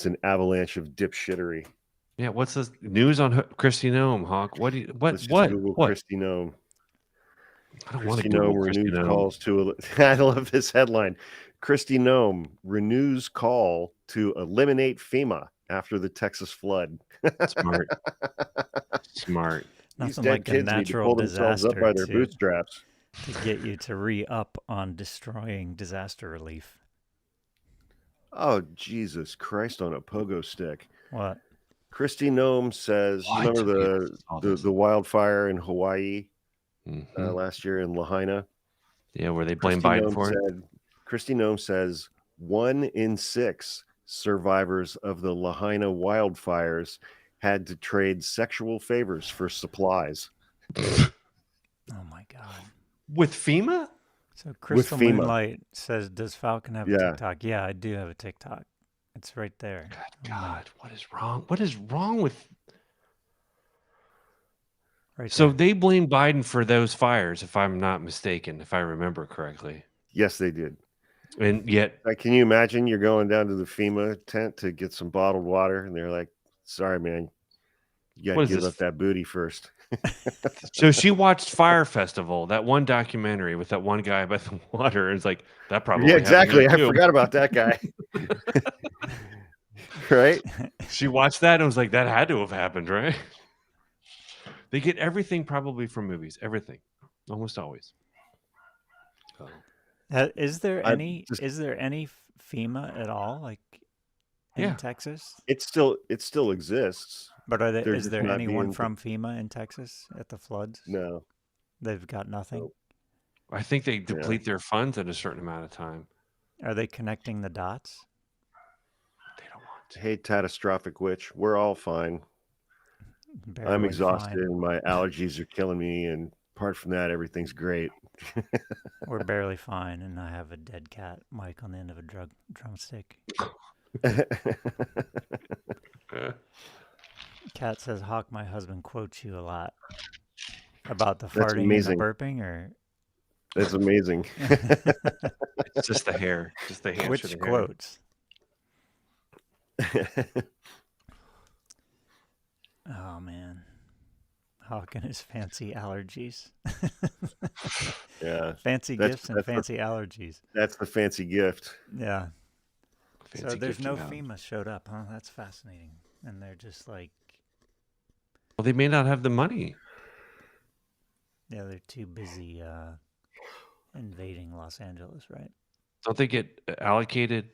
an avalanche of dipshittery. Yeah, what's this news on Kristi Noem, Hawk? What? Google Kristi Noem. I don't want to Google Kristi Noem. Calls to. I love this headline. Kristi Noem renews call to eliminate FEMA after the Texas flood. Smart. Nothing like a natural disaster up by their bootstraps to get you to re-up on destroying disaster relief. Oh, Jesus Christ on a pogo stick. What? Kristi Noem says, you remember the wildfire in Hawaii last year in Lahaina? Yeah, where they blame Biden for it. Kristi Noem says 1 in 6 survivors of the Lahaina wildfires had to trade sexual favors for supplies. Oh my God. With FEMA? So Crystal Moonlight says, does Falcon have a TikTok? Yeah, I do have a TikTok. It's right there. God, what is wrong? What is wrong with? Right So there. they blame Biden for those fires, if I'm not mistaken, if I remember correctly. Yes, they did. And yet, Can you imagine you're going down to the FEMA tent to get some bottled water, and they're like, "Sorry, man, you got to what is give this? up that booty first." So she watched Fire Festival, that one documentary with that one guy by the water, and it's like that probably Yeah, happened here exactly. I too. forgot about that guy. Right? She watched that and was like, that had to have happened, right? They get everything probably from movies. Everything, almost always. Is there I any just- FEMA at all, like in Yeah. Texas? It still exists. But They're is just there not anyone being- from FEMA in Texas at the floods? No. They've got nothing. Nope. I think they deplete their funds at a certain amount of time. Are they connecting the dots? They don't want to. Hey, catastrophic witch, we're all fine. I'm Barely exhausted fine. and my allergies are killing me. And apart from that, everything's great. We're barely fine, and I have a dead cat mic on the end of a drumstick. Cat says, "Hawk, my husband quotes you a lot about the That's farting amazing. and the burping." Or That's amazing. It's just the hair. Just the hair. which quotes? Oh man, Hawk and his fancy allergies. Yeah, Fancy gifts and fancy allergies. that's the fancy gift. Yeah. So Fancy there's no gifting out. FEMA showed up, huh? That's fascinating. And they're just like, Well, they may not have the money. yeah, they're too busy invading Los Angeles, right? Don't they get allocated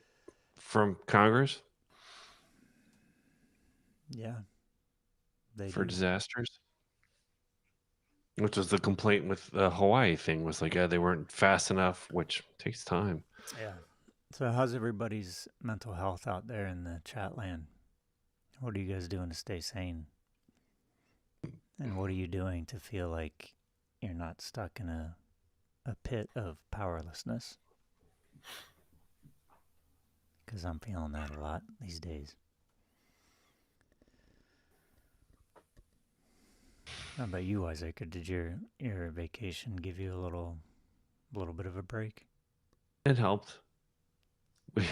from Congress Yeah. They for do. disasters? Which was the complaint with the Hawaii thing, was like, they weren't fast enough, which takes time. Yeah. So how's everybody's mental health out there in the chat land? What are you guys doing to stay sane? And what are you doing to feel like you're not stuck in a pit of powerlessness? Because I'm feeling that a lot these days. How about you, Isaac? Or did your vacation give you a little bit of a break? It helped. I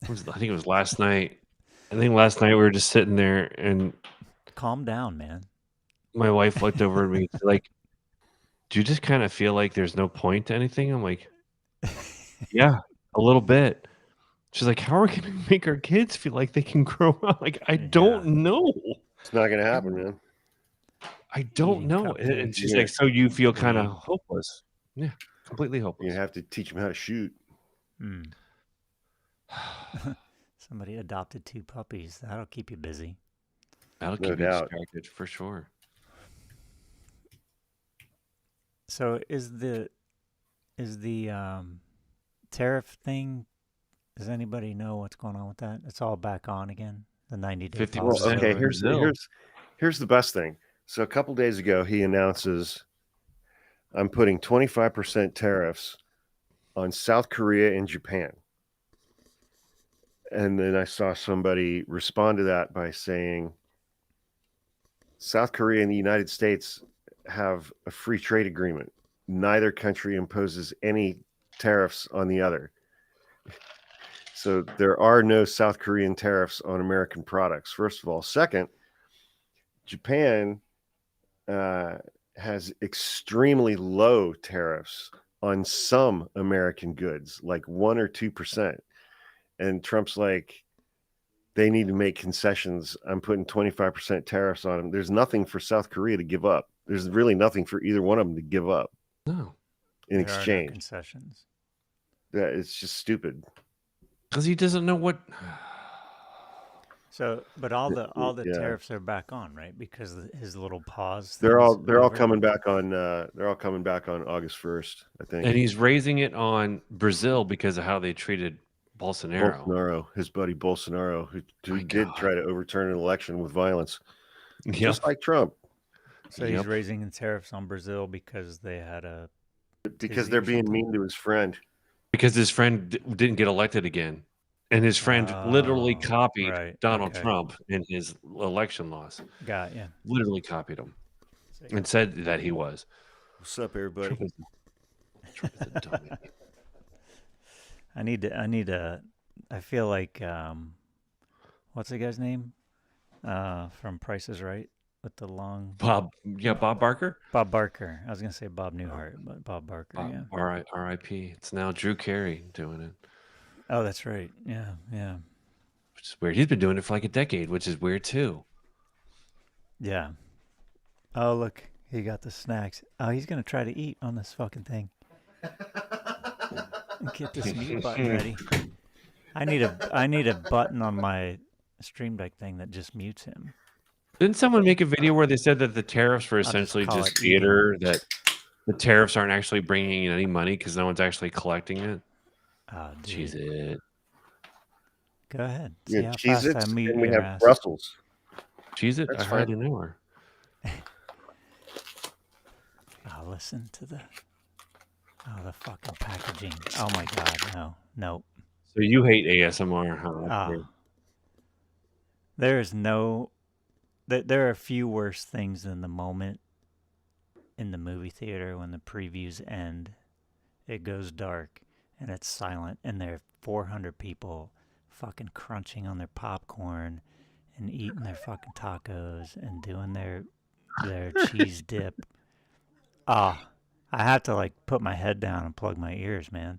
think it was last night. I think last night we were just sitting there, and Calm down, man. my wife looked over at me like, "Do you just kind of feel like there's no point to anything?" I'm like, "Yeah, a little bit." She's like, "How are we going to make our kids feel like they can grow up?" Like, I don't know. It's not going to happen, man. I don't Eating know. And cupcakes. she's like, "So you feel kind of Weed. hopeless?" Yeah, completely hopeless. You have to teach them how to shoot. Somebody adopted 2 puppies. That'll keep you busy. That'll No keep you doubt. distracted for sure. So is the tariff thing? Does anybody know what's going on with that? It's all back on again. The 90-day 50%. pause. Well, okay, over here's the best thing. So a couple days ago, he announces, I'm putting 25% tariffs on South Korea and Japan. And then I saw somebody respond to that by saying, South Korea and the United States have a free trade agreement. Neither country imposes any tariffs on the other. So there are no South Korean tariffs on American products, first of all. Second, Japan has extremely low tariffs on some American goods, like 1 or 2%. And Trump's like, they need to make concessions. I'm putting 25% tariffs on them. There's nothing for South Korea to give up. There's really nothing for either one of them to give up No, in There exchange. are no concessions. That it's just stupid. because he doesn't know what. So, but all the Yeah. tariffs are back on, right? Because his little pause. They're all thing's over. coming back on. They're all coming back on August 1st, I think. And he's raising it on Brazil because of how they treated Bolsonaro. His buddy Bolsonaro, who My did God. try to overturn an election with violence, Yep. just like Trump, So Yep. he's raising the tariffs on Brazil because they had because Is he they're or being something? mean to his friend. Because his friend didn't get elected again. And his friend literally Oh, copied right. Donald Okay. Trump in his election loss. Got ya. Literally copied him See. and said that he was. What's up, everybody? Trump is a dummy. I feel like, what's the guy's name? From Price is Right with the long. Bob Barker? Bob Barker. I was going to say Bob Newhart, but Bob Barker, yeah. R.I.P. It's now Drew Carey doing it. Oh, that's right. Yeah. Which is weird. He's been doing it for like a decade, which is weird too. Yeah. Oh, look. He got the snacks. Oh, he's going to try to eat on this fucking thing. Get this mute button ready. I need a button on my Stream Deck thing that just mutes him. Didn't someone make a video where they said that the tariffs were essentially just theater, that the tariffs aren't actually bringing in any money because no one's actually collecting it? Oh, dude. Cheese it. Go ahead. See how Cheez fast Its, I mute and we your have ass. Brussels. Cheese it? That's I hardly know her. Oh, listen to the fucking packaging. Oh my god, no. So you hate ASMR, huh? There are a few worse things than the moment in the movie theater when the previews end. It goes dark and it's silent, and there are 400 people fucking crunching on their popcorn and eating their fucking tacos and doing their cheese dip. I have to like put my head down and plug my ears, man.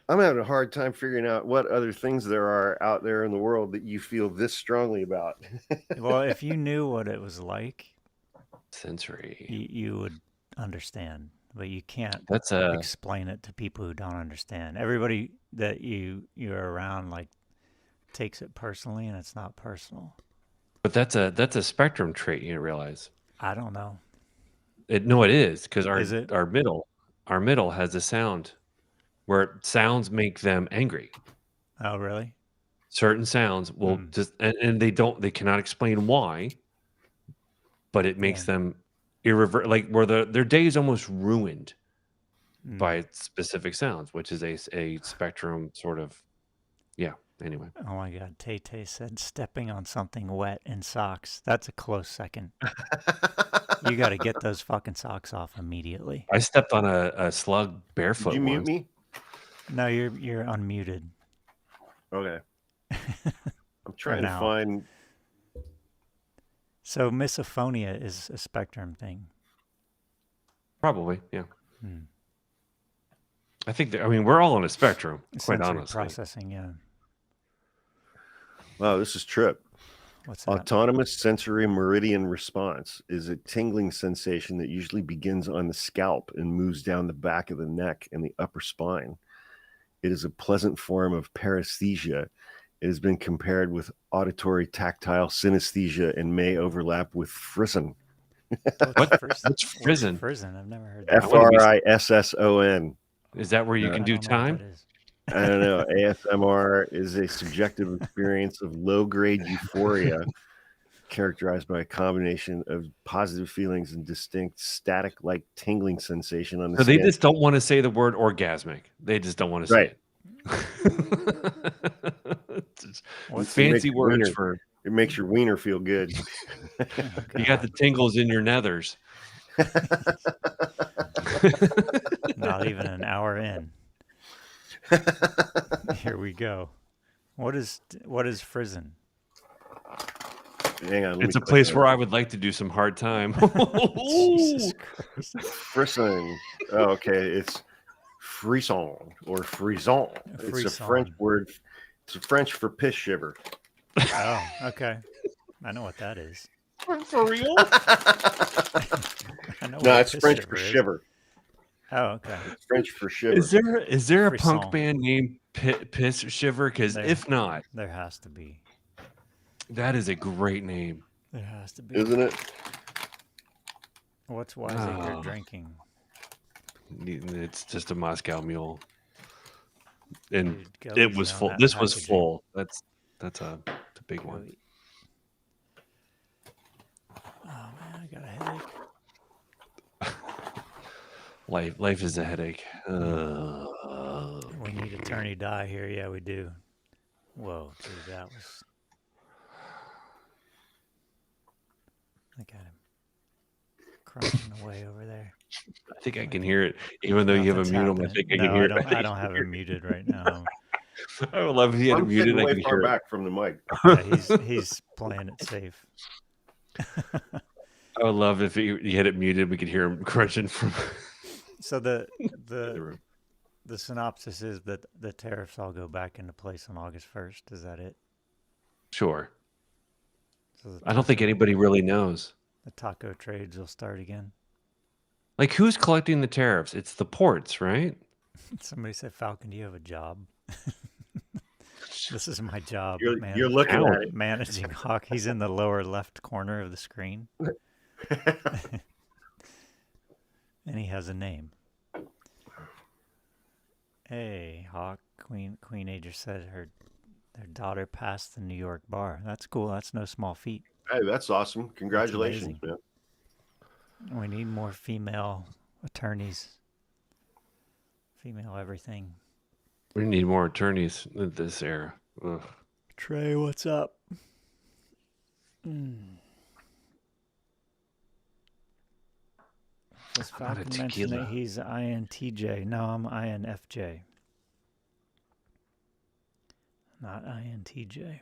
I'm having a hard time figuring out what other things there are out there in the world that you feel this strongly about. Well, if you knew what it was like, sensory, you would understand. But you can't explain it to people who don't understand. Everybody that you're around like takes it personally, and it's not personal. But that's a spectrum trait, you realize. I don't know. It is, because our middle has a sound where sounds make them angry. Oh, really? Certain sounds will just and they cannot explain why, but it makes them like where their day is almost ruined by specific sounds, which is a spectrum sort of. Anyway. Oh my God. Tay said stepping on something wet in socks. That's a close second. You got to get those fucking socks off immediately. I stepped on a slug barefoot. Did you mute me? No, you're unmuted. Okay. I'm trying to find. So misophonia is a spectrum thing. Probably, yeah. I think we're all on a spectrum, quite honestly. Processing, yeah. Wow, this is trip. What's that? Autonomous sensory meridian response is a tingling sensation that usually begins on the scalp and moves down the back of the neck and the upper spine. It is a pleasant form of paresthesia. It has been compared with auditory tactile synesthesia and may overlap with frisson. What's frisson? Frisson, I've never heard that. Frisson. Is that where you can do time? I don't know. ASMR is a subjective experience of low-grade euphoria characterized by a combination of positive feelings and distinct static-like tingling sensation on the So they just don't want to say the word orgasmic. They just don't want to say it. Fancy words for... It makes your wiener feel good. You got the tingles in your nethers. Not even an hour in. Here we go. What is frisson? Hang on. It's a place where I would like to do some hard time. Jesus Christ. Frisson. Oh, okay. It's frisson or frisson. It's a French word. It's French for piss shiver. Oh, okay. I know what that is. For real? No, it's French for shiver. Oh, okay. It's French for shiver. Is there a punk band named Piss Shiver? Because if not, there has to be. That is a great name. There has to be, isn't it? What's Wiseacre drinking? It's just a Moscow Mule, and Dude, it was full. This was full. That's a big one. Oh man, I got a headache. Life is a headache. We need attorney die here. Yeah, we do. Whoa, dude, that was... Look at him. Crunching away over there. I think I can hear it, even though you have a mute on. I think I can No, hear I it. don't. I don't have him muted right now. I would love if he had it I'm muted. sitting I way could far hear back from the mic. Yeah, he's playing it safe. I would love if he had it muted. We could hear him crunching from. So the the room. the synopsis is that the tariffs all go back into place on August 1st. Is that it? Sure. So I don't think anybody really knows. the taco trades will start again. Like, who's collecting the tariffs? It's the ports, right? Somebody said, "Falcon, do you have a job?" This is my job, man. You're looking Ow. at it. Managing Hawk. He's in the lower left corner of the screen. And he has a name. Hey, Hawk. Queen Ager said their daughter passed the New York bar. That's cool. That's no small feat. Hey, that's awesome. Congratulations, man. We need more female attorneys. Female everything. We need more attorneys in this era. Ugh. Trey, what's up? Does Falcon mention that he's INTJ? No, I'm INFJ. Not INTJ.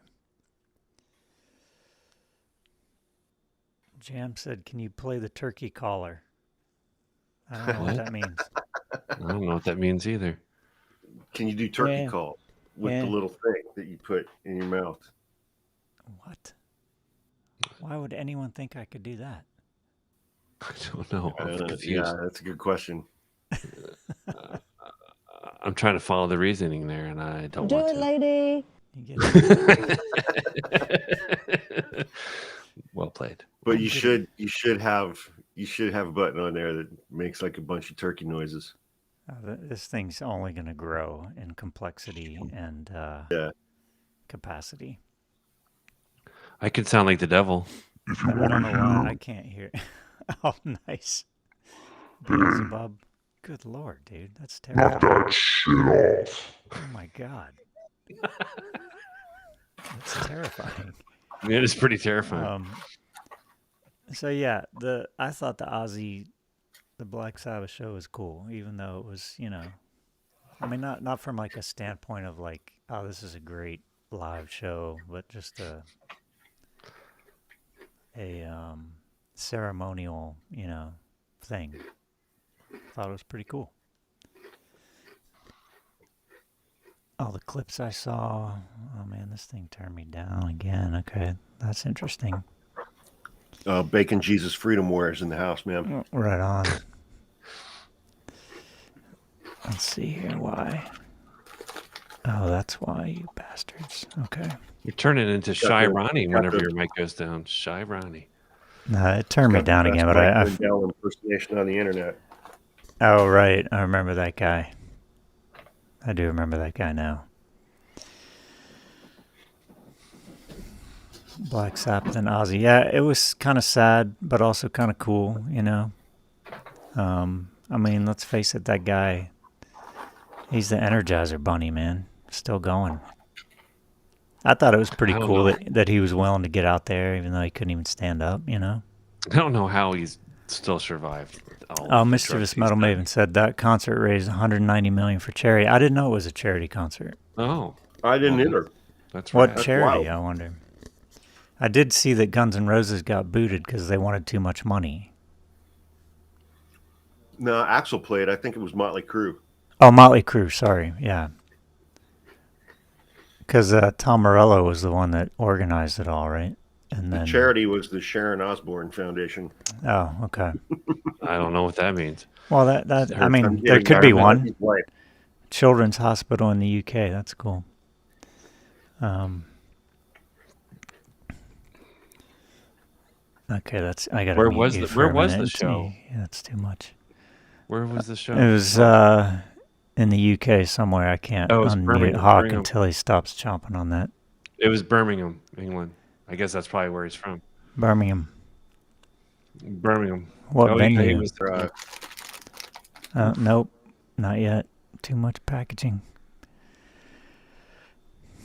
Jam said, "Can you play the turkey caller?" I don't know what that means. I don't know what that means either. Can you do turkey call with the little thing that you put in your mouth? What? Why would anyone think I could do that? I don't know. I'm confused. Yeah, that's a good question. I'm trying to follow the reasoning there, and I don't Do want it, to. lady. Well played. But you should have a button on there that makes like a bunch of turkey noises. This thing's only going to grow in complexity and capacity. I could sound like the devil. I don't know why I can't hear. Oh, nice. Beelzebub. Good Lord, dude. That's terrible. Knock that shit off. Oh, my God. That's terrifying. It is pretty terrifying. So, yeah, I thought the Black Sabbath show was cool, even though it was, I mean, not from like a standpoint of like, oh, this is a great live show, but just a ceremonial, thing. Thought it was pretty cool. All the clips I saw. Oh man, this thing turned me down again. Okay, that's interesting. Bacon Jesus Freedom Wears in the house, man. Right on. Let's see here. Why? Oh, that's why, you bastards. Okay. You're turning into Shy Ronnie whenever your mic goes down. Shy Ronnie. No, it turned me down again, but I impersonation on the internet. Oh, right. I remember that guy. I do remember that guy now. Black Sabbath and Ozzy. Yeah, it was kind of sad, but also kind of cool, I mean, let's face it, that guy, he's the Energizer Bunny, man. Still going. I thought it was pretty cool that he was willing to get out there, even though he couldn't even stand up, I don't know how he's still survived. Mischievous Metal Maven said that concert raised $190 million for charity. I didn't know it was a charity concert. Oh. I didn't either. That's right. What charity, I wonder? I did see that Guns N' Roses got booted because they wanted too much money. No, Axel played. I think it was Motley Crue. Oh, Motley Crue, sorry. Yeah. Because Tom Morello was the one that organized it all, right? And then the charity was the Sharon Osbourne Foundation. Oh, okay. I don't know what that means. Well, I mean, there could be one. Children's Hospital in the UK. That's cool. Okay, I got. Where was the show? Yeah, that's too much. Where was the show? It was in the UK somewhere. I can't unmute Hawk until he stops chomping on that. It was Birmingham, England. I guess that's probably where he's from. Birmingham. What venue? Nope, not yet. Too much packaging.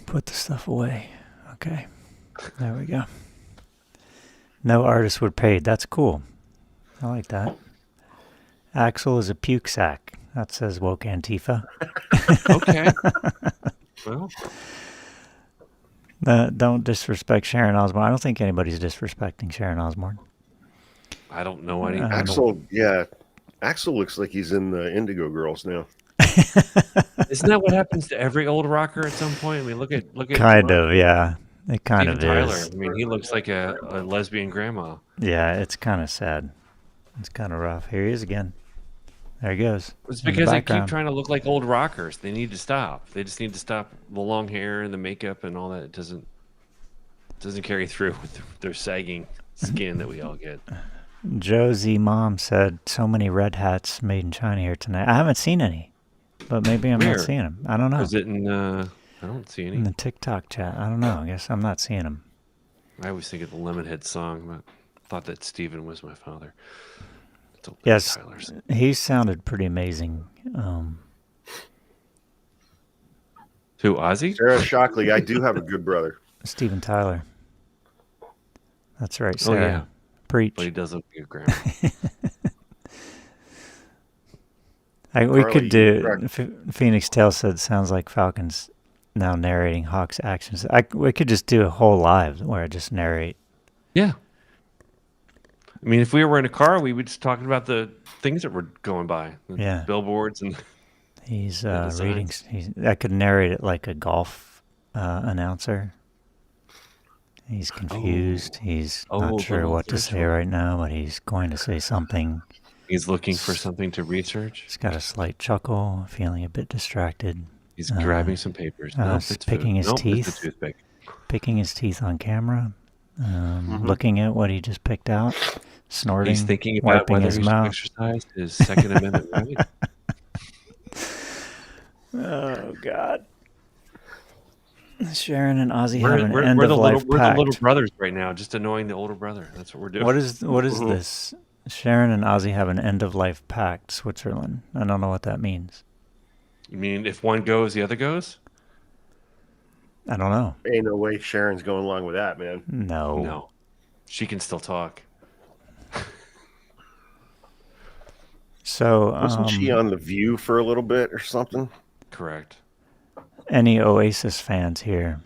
Put the stuff away. Okay. There we go. No artist would pay. That's cool. I like that. Axel is a puke sack. That says woke Antifa. Okay. Well, Don't disrespect Sharon Osbourne. I don't think anybody's disrespecting Sharon Osbourne. I don't know any. Axel, Axel looks like he's in the Indigo Girls now. Isn't that what happens to every old rocker at some point? I mean, look at Kind of, yeah. It kind Steven of Tyler. is. I mean, he looks like a lesbian grandma. Yeah, it's kind of sad. It's kind of rough. Here he is again. There he goes. It's in the because they keep background. trying to look like old rockers. They need to stop. They just need to stop the long hair and the makeup and all that. It doesn't carry through with their sagging skin that we all get. Josie Mom said, so many red hats made in China here tonight. I haven't seen any, but maybe I'm Where? not seeing them. I don't know. Is it in? I don't see any. In the TikTok chat. I don't know. I guess I'm not seeing them. I always think of the Lemonhead song, but I thought that Steven was my father. Yes, Tyler's. he sounded pretty amazing. Who, Ozzy? Sarah Shockley, I do have a good brother. Steven Tyler. That's right, Oh, Sarah. yeah. Preach. But he does look like a grandma. We Carly, could do. correct. Phoenix Tail said, sounds like Falcon's now narrating Hawk's actions. We could just do a whole live where I just narrate. Yeah. I mean, if we were in a car, we would just talking about the things that were going by. The Yeah. billboards and He's the reading. designs. I could narrate it like a golf announcer. He's confused. He's not sure little what to say visual. right now, but he's going to say something. He's looking for something to research. He's got a slight chuckle, feeling a bit distracted. He's grabbing some papers. Nope, he's it's picking food. his Nope, teeth. It's a toothpick. Picking his teeth on camera, looking at what he just picked out, snorting, He's thinking about wiping whether his he should mouth. exercise his Second Amendment right. Oh, God. Sharon and Ozzy have an We're the end-of-life little pact. brothers right now, just annoying the older brother. That's what we're doing. What is this? Sharon and Ozzy have an end-of-life pact, Switzerland. I don't know what that means. You mean if one goes, the other goes? I don't know. Ain't no way Sharon's going along with that, man. No. No. She can still talk. So, Wasn't she on The View for a little bit or something? Correct. any Oasis fans here?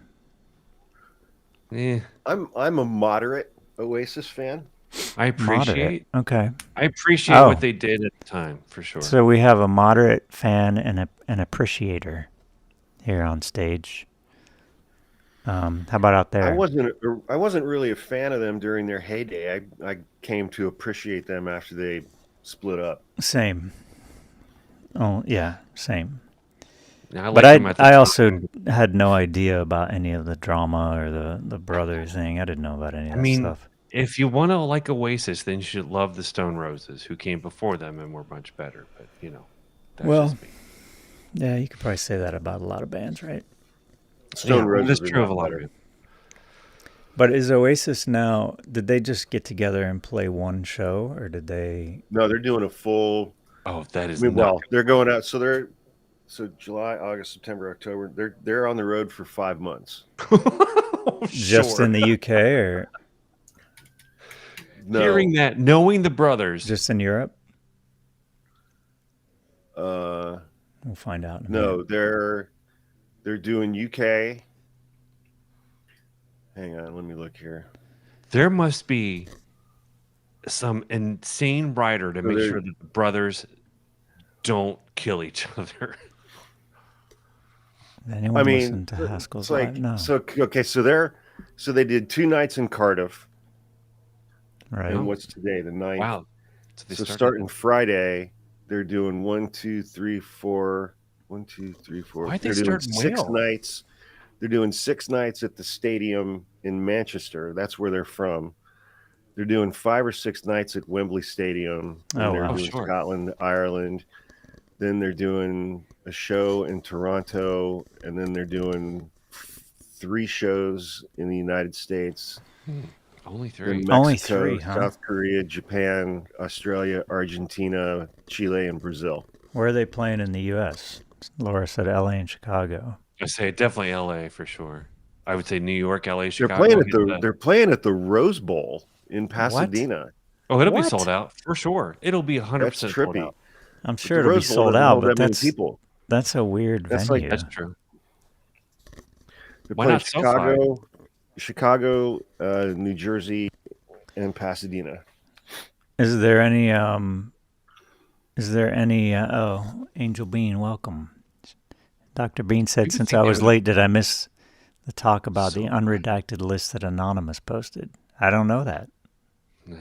I'm a moderate Oasis fan. I appreciate Okay. what they did at the time, for sure. So we have a moderate fan and an appreciator here on stage. How about out there? I wasn't really a fan of them during their heyday. I came to appreciate them after they split up. Same. Oh yeah, same. Yeah, But them at the I time. also had no idea about any of the drama or the brothers thing. I didn't know about any of that stuff. If you want to like Oasis, then you should love the Stone Roses, who came before them and were much better. But that's just me. Yeah, you could probably say that about a lot of bands, right? Stone Roses That's are true of a not lot of better. it. But is Oasis now? Did they just get together and play one show, or did they? No, they're doing a full. Oh, that is they're going out. So July, August, September, October. They're on the road for 5 months. Just in the UK, or No, Hearing that, knowing the brothers, just in Europe? uh, We'll find out. In a no, minute. they're doing UK. Hang on, let me look here. there must be some insane writer to make they're- sure that the brothers don't kill each other. Anyone I mean, listen to Haskell's it's like Live? No. so they did 2 nights in Cardiff. Right. And what's today? The 9th. Wow. they So started- starting Friday, they're doing 1, 2, 3, 4. 1, 2, 3, 4. Why'd they They're doing start 6 Wales? nights. They're doing 6 nights at the stadium in Manchester. That's where they're from. They're doing 5 or 6 nights at Wembley Stadium. And Oh, they're wow. doing Sure. Scotland, Ireland. Then they're doing a show in Toronto, and then they're doing 3 shows in the United States. Only Then 3. Mexico, Only 3, huh? South Korea, Japan, Australia, Argentina, Chile, and Brazil. Where are they playing in the U.S.? Laura said L.A. and Chicago. I say definitely LA for sure. I would say New York, LA, They're Chicago. playing at the Rose Bowl in What? Pasadena. Oh, it'll be What? sold out for sure. It'll be 100% That's sold trippy. out. I'm But sure the it'll be Rose Bowl sold doesn't out, hold but that many people. that's a weird That's like- venue. That's true. They're Why playing not SoFi? Chicago, New Jersey, and Pasadena. Is there any oh, Angel Bean, welcome. Dr. Bean said, You can since see I was David- late, did I miss the talk about the So- unredacted list that Anonymous posted? I don't know that. Yeah.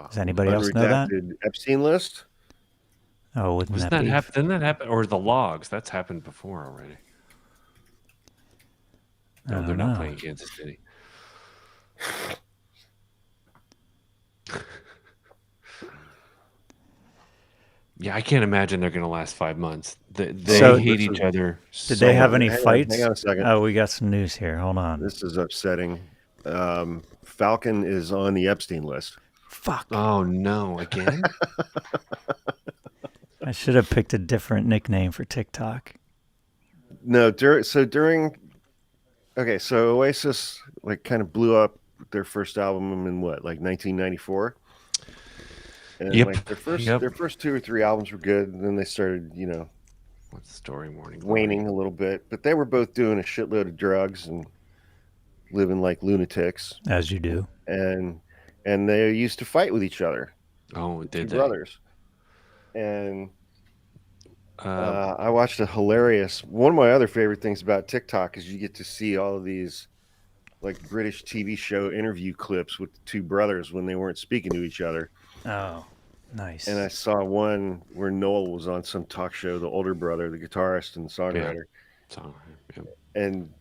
Does anybody else know that? Unredacted Epstein list? Oh, wouldn't Wasn't that that be? happen? Didn't that happen? Or the logs? That's happened before already. I No, don't they're know. not playing Kansas City. Yeah, I can't imagine they're going to last 5 months. They So- hate each other. Did they have any Hang on- fights? hang on a second. Oh, we got some news here. Hold on. This is upsetting. Falcon is on the Epstein list. Fuck. Oh no! Again? I should have picked a different nickname for TikTok. No, during so Oasis like kind of blew up their first album in what, like 1994? And Yep. like Yep. their first 2 or 3 albums were good, and then they started, What's the story? Morning waning a little bit. But they were both doing a shitload of drugs and living like lunatics, As you do. and they used to fight with each other. Oh, Two did they? brothers. And Uh, I watched a hilarious. One of my other favorite things about TikTok is you get to see all of these like British TV show interview clips with the two brothers when they weren't speaking to each other. Oh, nice. And I saw one where Noel was on some talk show, the older brother, the guitarist and songwriter, so, yeah. and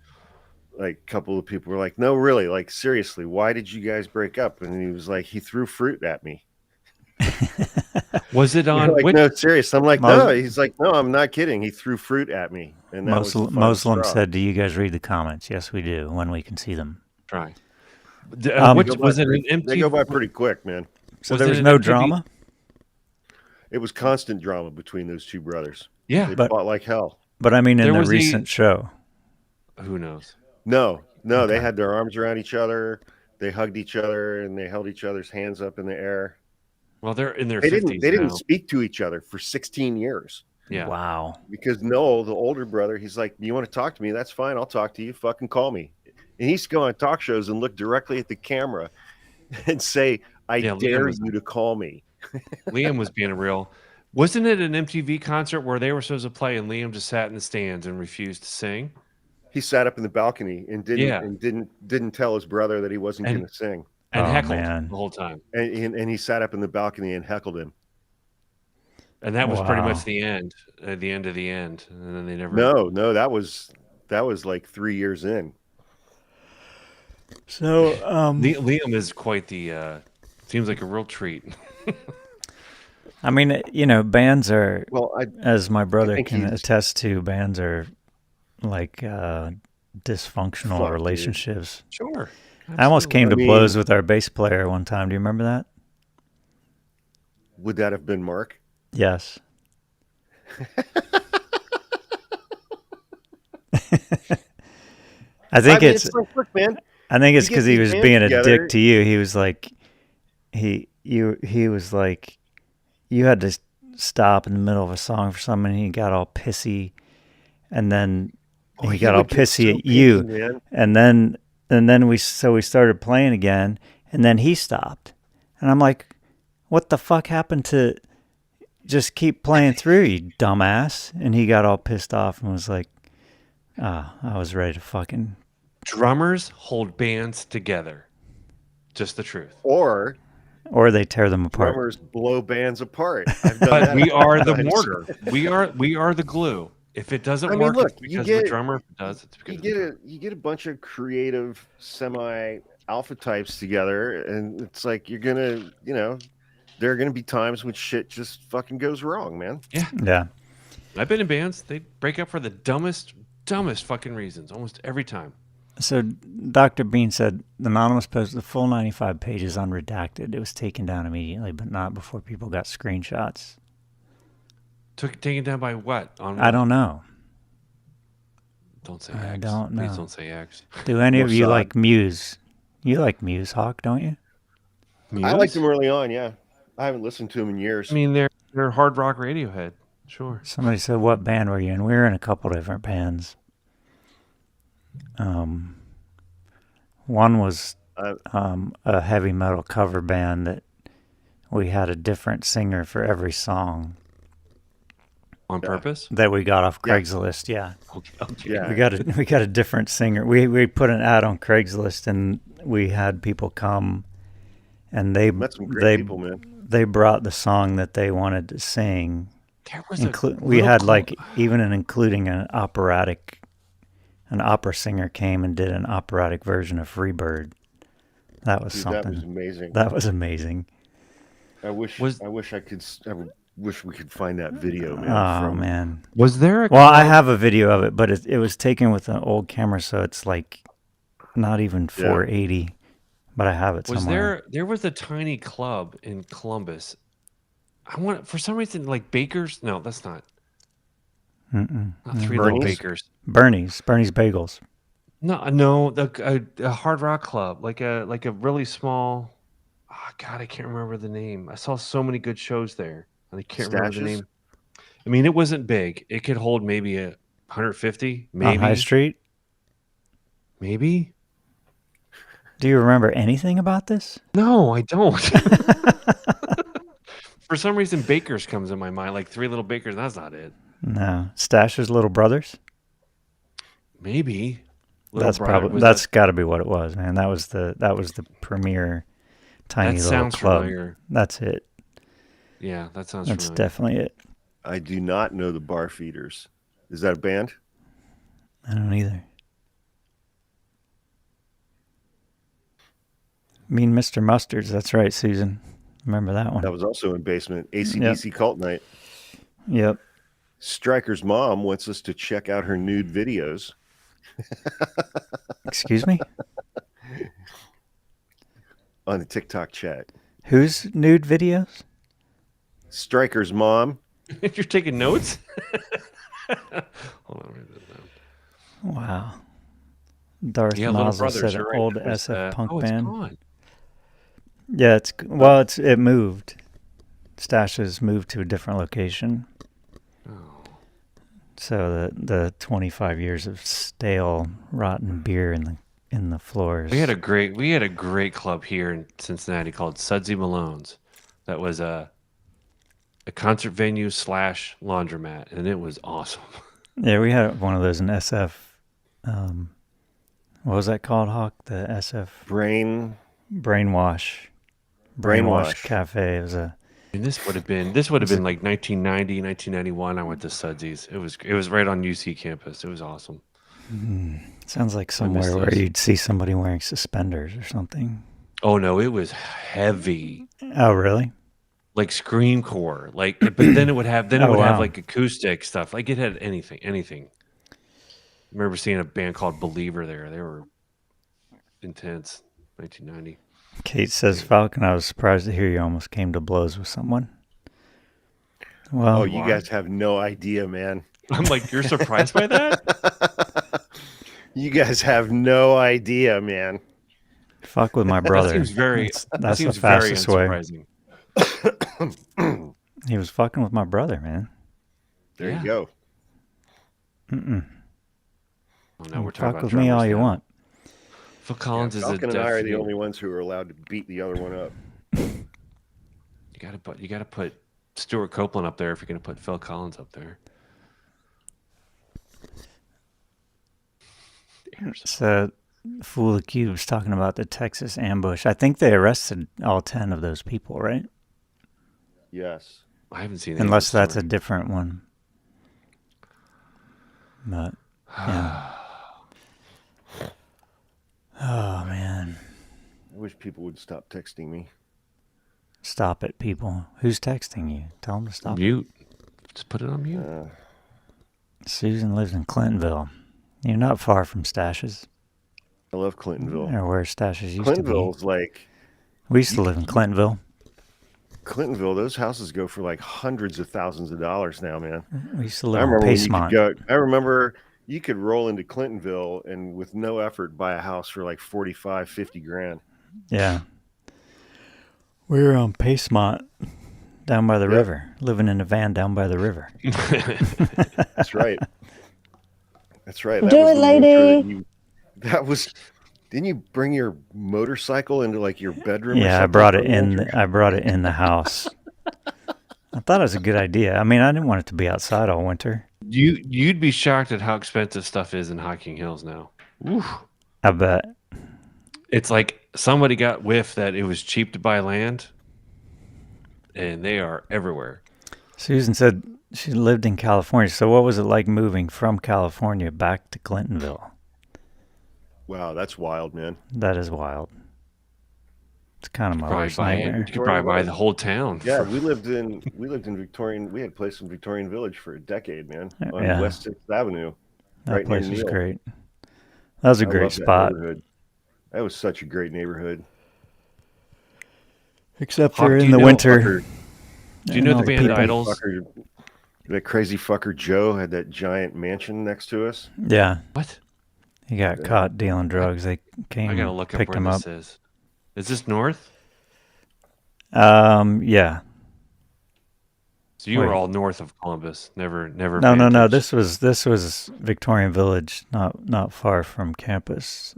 like a couple of people were like, "No, really, like seriously, why did you guys break up?" And he was like, "He threw fruit at me." Was it They're on? like, which, no, serious. I'm like, Mus- no. He's like, no, I'm not kidding. He threw fruit at me, and that was the final Muslim straw. said, do you guys read the comments? Yes, we do, when we can see them. try. They go Was by it an pretty- empty? They go by pretty quick, man. So Was there it was an no MTV? drama? It was constant drama between those two brothers. Yeah, They But- fought like hell. But I mean, in There the was recent show. who knows? No, they Okay. had their arms around each other. They hugged each other, and they held each other's hands up in the air. Well, they're in their They 50s didn't now. speak to each other for 16 years. Yeah. Wow. Because Noel, the older brother, he's like, you want to talk to me? That's fine. I'll talk to you. Fucking call me. And he used to go on talk shows and look directly at the camera and say, I Yeah, Liam dare was- you to call me. Liam was being real. Wasn't it an MTV concert where they were supposed to play and Liam just sat in the stands and refused to sing? He sat up in the balcony and Yeah. didn't tell his brother that he wasn't And- going to sing. And Oh, heckled man. the whole time. And he sat up in the balcony and heckled him. And that was pretty Wow. much the end, the end of the end. And then they never. No, that was like 3 years in. So, Liam is quite the. Seems like a real treat. I mean, you know, bands are, Well, as my brother think can he's- attest to, bands are like dysfunctional Fuck, dude. relationships. Sure. I almost came to I mean- blows with our bass player one time. Do you remember that? would that have been Mark? Yes. I think mean, it's like, look, man. I think it's you get because he these was bands being a together- dick to you. He was like, he was like, you had to stop in the middle of a song for something, and he got all pissy, and then Oh, he got all would get pissy so at you, pissy, man. and then we started playing again, and then he stopped, and I'm like, what the fuck happened to just keep playing through, you dumbass? And he got all pissed off and was like, I was ready to fucking. Drummers hold bands together. Just the truth. Or Or they tear them apart. drummers blow bands apart. I've done But that we are the times. mortar. We are the glue. If it doesn't I mean, work, look, it's you because of get- the drummer. If it does, it's because You of the get drummer. you get a bunch of creative semi alpha types together, and it's like you're gonna, there are gonna be times when shit just fucking goes wrong, man. Yeah. I've been in bands. They break up for the dumbest fucking reasons almost every time. So Dr. Bean said the Anonymous posted the full 95 pages unredacted. It was taken down immediately, but not before people got screenshots. Taken down by what? I don't know. Don't say I X. don't know. Please don't say X. Do any of you Mossad. like Muse? You like Muse, Hawk, don't you? Muse? I liked them early on. Yeah, I haven't listened to them in years. I mean, they're hard rock Radiohead. Sure. Somebody said, "What band were you in?" We were in a couple different bands. One was a heavy metal cover band that we had a different singer for every song. On purpose? That we got off Yeah. Craigslist. Yeah. Okay. Yeah. We got a different singer. We put an ad on Craigslist and we had people come, and Met some great people, man. they brought the song that they wanted to sing. There was We had like even including an opera singer came and did an operatic version of Freebird. That was Dude, something. that was amazing. That was amazing. I wish we could find that video, man. Oh man. Was there a Well, I have a video of it, but it was taken with an old camera, so it's like not even 480. But I have it somewhere. There was a tiny club in Columbus. For some reason, like Baker's. No, that's not. Mm-mm. Not Three Little Bakers. Bernie's Bagels. No, a hard rock club, like a really small. Oh, God, I can't remember the name. I saw so many good shows there, and I can't remember the name. I mean, it wasn't big. It could hold maybe 150, maybe. On High Street? Maybe. Do you remember anything about this? No, I don't. For some reason, Baker's comes in my mind, like Three Little Bakers. That's not it. No. Stash's Little Brothers? Maybe. That's got to be what it was, man. That was the premier tiny that little sounds club. Familiar. That's it. Yeah, That's familiar. definitely it. I do not know the Bar Feeders. Is that a band? I don't either. Mean Mr. Mustards. That's right, Susan. Remember that one? That was also in Basement. AC/DC Cult Night. Yep. Stryker's mom wants us to check out her nude videos. Excuse me? On the TikTok chat. Whose nude videos? Stryker's mom. If you're taking notes? Hold on. Write that down. Wow. Darth Yeah, Little Nozzle Brothers. said You're an right. old It was, SF punk it's band. gone. Yeah, it moved. Stash's moved to a different location. Oh. So the 25 years of stale, rotten beer in the floors. We had a great club here in Cincinnati called Sudsy Malone's. That was a concert venue / laundromat, and it was awesome. Yeah, we had one of those in SF. What was that called, Hawk? The SF Brainwash Cafe. It was And this would have been like 1990, 1991. I went to Sudsy's. It was right on UC campus. It was awesome. sounds like somewhere where you'd see somebody wearing suspenders or something. Oh no, it was heavy. Oh really? Like screamcore. But then it would have have like acoustic stuff. Like it had anything. I remember seeing a band called Believer there. They were intense. 1990. Kate says, Falcon, I was surprised to hear you almost came to blows with someone. Well, you guys have no idea, man. I'm like, you're surprised by that? You guys have no idea, man. Fuck with my brother. That seems very. That's seems the fastest way. unsurprising. He was fucking with my brother, man. There you go. Mm-mm. Well, now we're talking Fuck about with me all you now. want. Phil Collins is a Falcon and I are the definite- only ones who are allowed to beat the other one up. You gotta put Stuart Copeland up there if you're gonna put Phil Collins up there. So, Fool the Cube was talking about the Texas ambush. I think they arrested all 10 of those people, right? Yes. I haven't seen. Unless that's a different one. But yeah. Oh man. I wish people would stop texting me. Stop it, people. Who's texting you? Tell them to stop. Mute. Just put it on mute. Susan lives in Clintonville. You're not far from Stash's. I love Clintonville. Or where Stash's used to be. Clintonville's like... We used to live in Clintonville. Clintonville, those houses go for like hundreds of thousands of dollars now, man. We used to live in Pasemont. I remember you could roll into Clintonville and with no effort buy a house for like 45, 50 grand. Yeah. We were on Pasemont down by the river, living in a van down by the river. That's right. That's right. Do it, lady. Didn't you bring your motorcycle into like your bedroom? Yeah, or I brought it something? in. I brought it in the house. I thought it was a good idea. I mean, I didn't want it to be outside all winter. You'd be shocked at how expensive stuff is in Hocking Hills now. Oof. I bet. It's like somebody got whiff that it was cheap to buy land, and they are everywhere. Susan said she lived in California. So what was it like moving from California back to Clintonville? Wow, that's wild, man. That is wild. It's kind of my worst nightmare. You could probably buy the whole town. Yeah, we lived in Victorian. We had a place in Victorian Village for a decade, man, on West 6th Avenue. That place was great. That was a great spot. That was such a great neighborhood. Except for in the winter. Do you know the band Idols? That crazy fucker Joe had that giant mansion next to us. Yeah. What? He got caught dealing drugs. They came and picked him up. Is this north? Yeah. So you were all north of Columbus. Never. No. This was Victorian Village, not far from campus.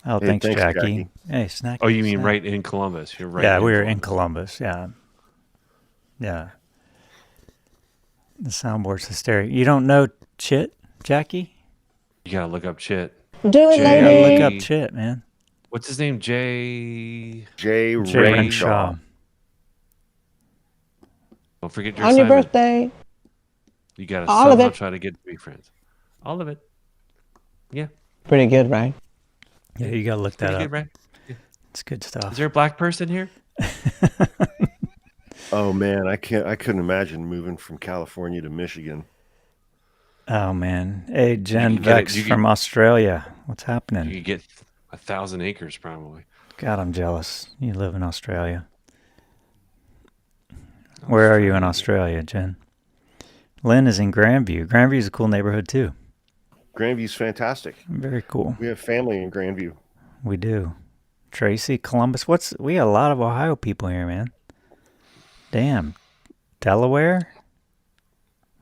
Thanks, Jackie. Hey, snack. Oh, you mean right in Columbus? You're right. Yeah, we were in Columbus. Yeah. The soundboard's hysterical. You don't know Chit, Jackie? You gotta look up Chit. Do it, lady. You gotta look up Chit, man. What's his name? Jay Renshaw. Don't forget your on your birthday. You gotta all somehow of it. try to get to be friends. All of it. Yeah. Pretty good, right? Yeah, you gotta look that up. Good, right? Yeah. It's good stuff. Is there a black person here? Oh man, I couldn't imagine moving from California to Michigan. Oh man. Hey, Jen Vex from Australia. What's happening? You could get 1,000 acres probably. God, I'm jealous. You live in Australia. Where are you in Australia, Jen? Lynn is in Grandview. Grandview is a cool neighborhood too. Grandview's fantastic. Very cool. We have family in Grandview. We do. Tracy, Columbus. We got a lot of Ohio people here, man. Damn. Delaware?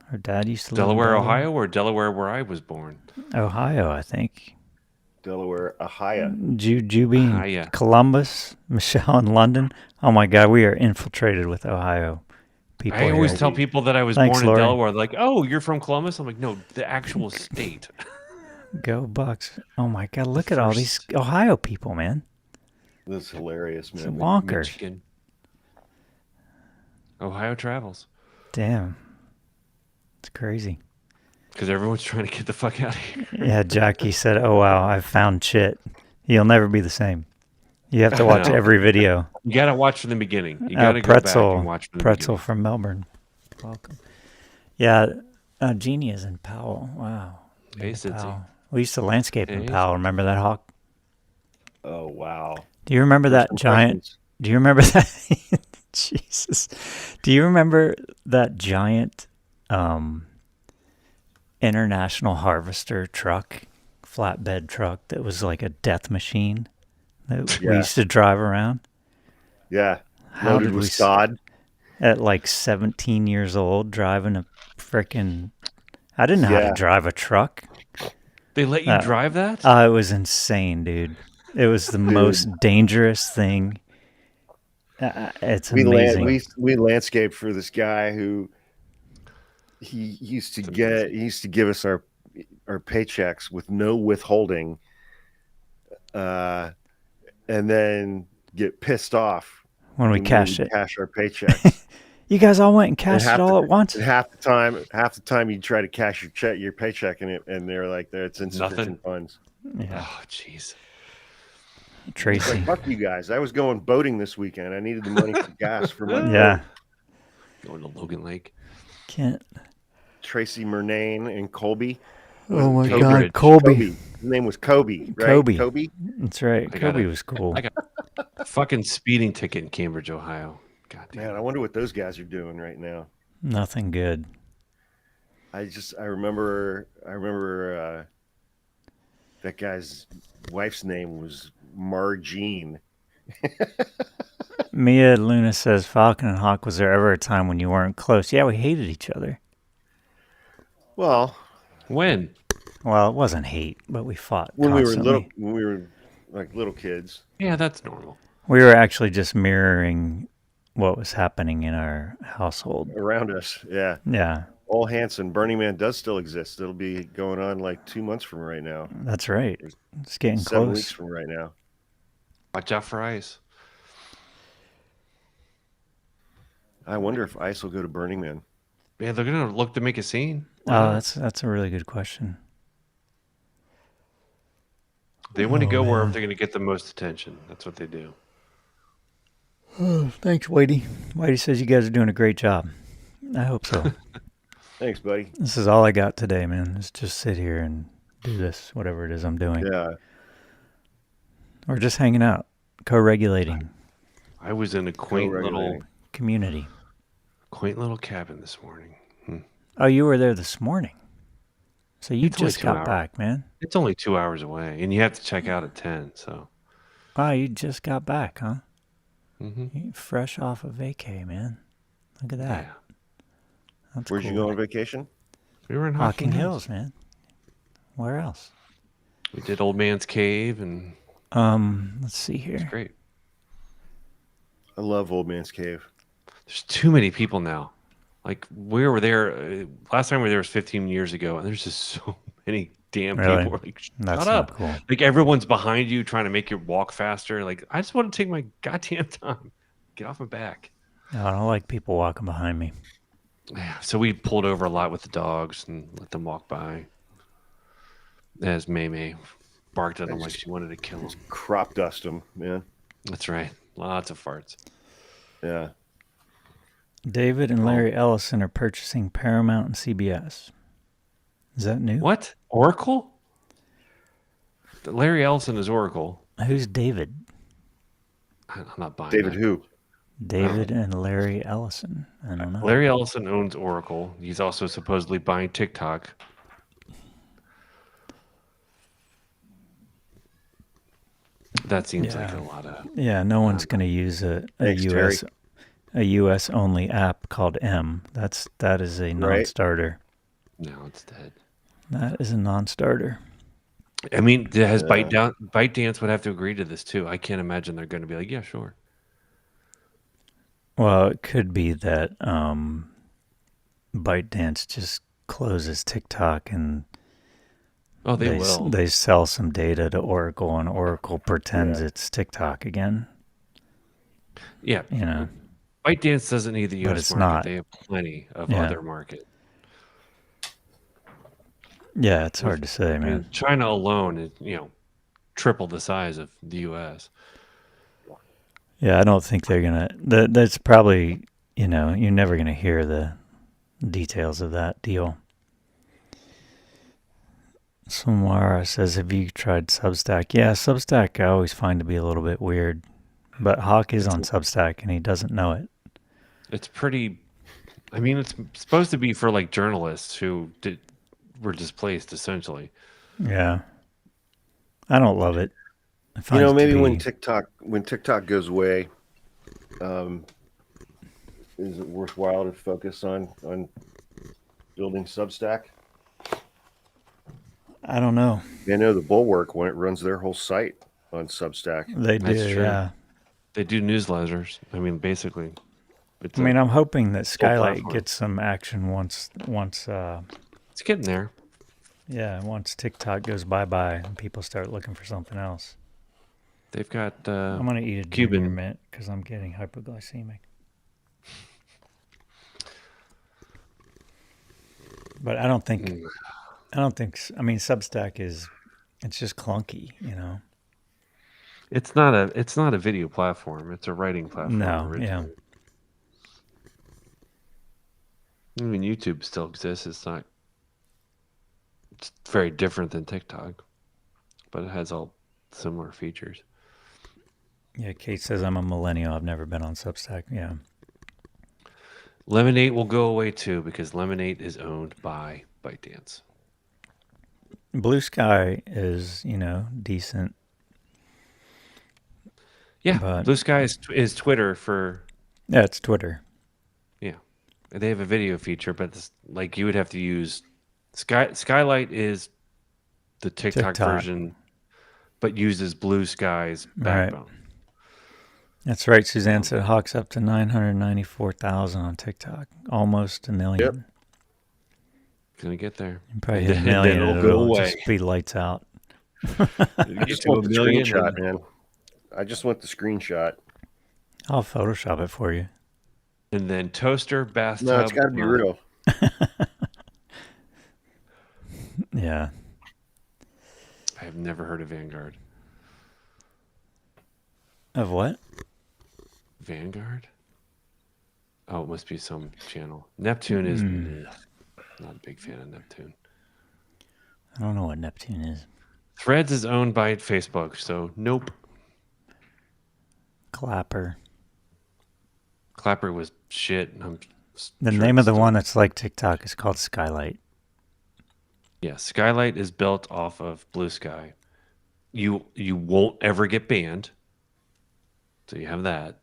Her dad used to live in Delaware, Ohio, or Delaware where I was born? Ohio, I think. Delaware, Ohio. Juby, Columbus, Michelle in London. Oh my God, we are infiltrated with Ohio people. I always tell people that I was born in Lori. Delaware. Like, oh, you're from Columbus? I'm like, no, the actual state. Go Bucks. Oh my God, look at all these Ohio people, man. This is hilarious, man. It's bonkers. Michigan. Ohio travels. Damn. It's crazy. Because everyone's trying to get the fuck out of here. Yeah, Jackie said, oh wow, I've found Chit. You'll never be the same. You have to watch every video. You got to watch from the beginning. You got to go back and watch from the Pretzel beginning. from Melbourne. Welcome. Yeah, Jeannie is in Powell. Wow. Hey, Sitzy. We used to landscape in Powell. Remember that, Hawk? Oh, wow. Do you remember that giant? Do you remember that? Jesus. Do you remember that giant International Harvester truck, flatbed truck that was like a death machine that we used to drive around? Yeah. How did we sod? At like 17 years old, driving a freaking... I didn't know how to drive a truck. They let you drive that? It was insane, dude. It was the most dangerous thing. It's amazing. We landscaped for this guy who he used to give us our paychecks with no withholding, and then get pissed off when we cash our paychecks. You guys all went and cashed it all at once. Half the time you try to cash your paycheck and they're like, it's insufficient funds. Yeah. Oh, jeez. Tracy, like, fuck you guys. I was going boating this weekend. I needed the money for gas for my boat. Going to Logan Lake. Can't. Tracy Murnane and Colby. Oh my God, Colby. His name was Kobe, right? Kobe. That's right. Kobe was cool. I got a fucking speeding ticket in Cambridge, Ohio. God damn. Man, I wonder what those guys are doing right now. Nothing good. I remember that guy's wife's name was Margene. Mia Luna says, Falcon and Hawk, was there ever a time when you weren't close? Yeah, we hated each other. Well, When? Well, it wasn't hate, but we fought when constantly. when we were like little kids. Yeah, that's normal. We were actually just mirroring what was happening in our household Around us. Yeah. Yeah. All Hanson, Burning Man does still exist. It'll be going on like 2 months from right now. That's right. It's getting 7 close. weeks from right now. Watch out for ice. I wonder if ice will go to Burning Man. Yeah, they're gonna look to make a scene. That's a really good question. They want to go wherever they're gonna get the most attention. That's what they do. Oh, thanks, Whitey. Whitey says you guys are doing a great job. I hope so. Thanks, buddy. This is all I got today, man. Is just sit here and do this, whatever it is I'm doing. Yeah. Or just hanging out, co-regulating. I was in a quaint little community. Quaint little cabin this morning. Oh, you were there this morning. So you just got back, man. It's only 2 hours away, and you have to check out at 10. So. Wow, you just got back, huh? Mm-hmm. Fresh off of vacay, man. Look at that. Yeah. That's Where'd cool. you go on vacation? We were in Hocking Hills, man. Where else? We did Old Man's Cave and. Let's see here. It's great. I love Old Man's Cave. There's too many people now. Like we were there last time we were there was 15 years ago, and there's just so many damn people. Like, shut up! Cool. Like everyone's behind you trying to make you walk faster. Like I just want to take my goddamn time. Get off my back. No, I don't like people walking behind me. Yeah. So we pulled over a lot with the dogs and let them walk by. As May barked at them like she wanted to kill them. Crop dust them, man. That's right. Lots of farts. Yeah. David and Larry Ellison are purchasing Paramount and CBS. Is that new? What? Oracle? Larry Ellison is Oracle. Who's David? I'm not buying David that. who? David and Larry Ellison. I don't know. Larry Ellison owns Oracle. He's also supposedly buying TikTok. That seems like a lot of... Yeah, no one's going to use a US only app called M. That is a non-starter. No, it's dead. That is a non-starter. I mean, has ByteDance would have to agree to this too. I can't imagine they're going to be like, yeah, sure. Well, it could be that ByteDance just closes TikTok and they will. They sell some data to Oracle, and Oracle pretends it's TikTok again. Yeah, you know. ByteDance doesn't need the U.S. market. Not. They have plenty of other market. Yeah, it's hard to say, man. I mean, China alone is, triple the size of the U.S. Yeah, I don't think they're gonna. That's probably, you're never gonna hear the details of that deal. Samara says, have you tried Substack? Yeah, Substack I always find to be a little bit weird. But Hawk is on Substack and he doesn't know it. It's pretty... I mean, it's supposed to be for like journalists who were displaced, essentially. Yeah. I don't love it. Maybe when TikTok goes away, is it worthwhile to focus on building Substack? I don't know. I know the Bulwark when it runs their whole site on Substack. They do, yeah. They do newsletters. I mean, basically. I'm hoping that Skylight gets some action once. It's getting there. Yeah, once TikTok goes bye-bye and people start looking for something else. They've got I'm going to eat a Cuban mint because I'm getting hypoglycemic. But I don't think... Substack it's just clunky, It's not a video platform. It's a writing platform. No, yeah. I mean, YouTube still exists. It's very different than TikTok, but it has all similar features. Yeah, Kate says I'm a millennial. I've never been on Substack. Yeah. Lemonade will go away too because Lemonade is owned by ByteDance. Blue Sky is, decent. Yeah, But Blue Sky is Twitter for. Yeah, it's Twitter. Yeah, they have a video feature, but like you would have to use Skylight is the TikTok version, but uses Blue Sky's backbone. Right. That's right. Suzanne said Hawk's up to 994,000 on TikTok, almost 1 million. Yep. Gonna get there. You probably hit 1 million, and it'll just be lights out. I just want the screenshot, man. I just want the screenshot. I'll Photoshop it for you. And then toaster, bathtub. No, it's got to be real. Yeah. I have never heard of Vanguard. Of what? Vanguard? Oh, it must be some channel. Neptune is not a big fan of Neptune. I don't know what Neptune is. Threads is owned by Facebook, so nope. Clapper. Clapper was shit. The name of the one that's like TikTok is called Skylight. Yeah, Skylight is built off of Blue Sky. You won't ever get banned. So you have that.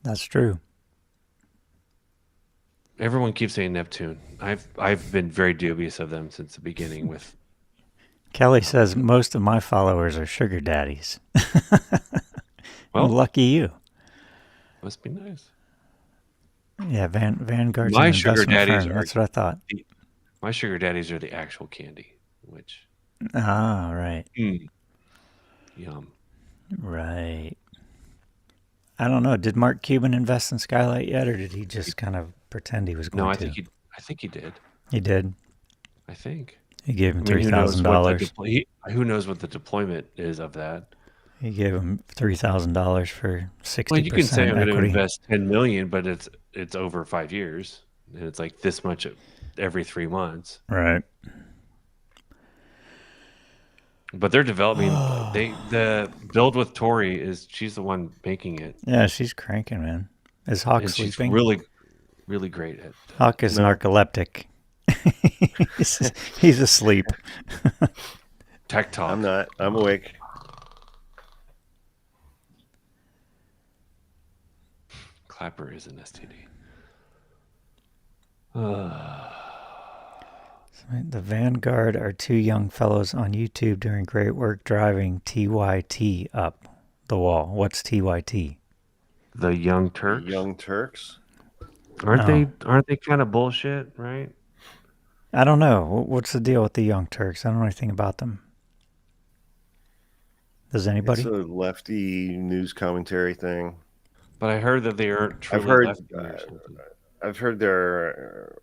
That's true. Everyone keeps saying Neptune. I've been very dubious of them since the beginning with Kelly says most of my followers are sugar daddies. Well, lucky you. Must be nice. Yeah, Vanguard's My an sugar investment daddies firm. are- That's what I thought. My sugar daddies are the actual candy, which Ah, right. yum. Right. I don't know. Did Mark Cuban invest in Skylight yet, or did he just kind of pretend he was going No, to? I think he did. He did. I think. He gave him I mean, $3,000. Who knows what the deployment is of that? He gave him $3,000 for 60% Well, you can say I'm going to equity. invest $10 million, but it's over 5 years, and it's like this much every 3 months. Right. But they're developing. The build with Tori she's the one making it. Yeah, she's cranking, man. Is Hawk And she's sleeping? really, really great at. Hawk is narcoleptic. He's asleep. Tech talk. I'm not. I'm awake. Clapper is an STD. The Vanguard are two young fellows on YouTube doing great work driving TYT up the wall. What's TYT? The Young Turks. Young Turks. Aren't they kind of bullshit, right? I don't know. What's the deal with the Young Turks? I don't know anything about them. Does anybody? It's a lefty news commentary thing. But I heard that they aren't truly lefty or something. I've heard they're.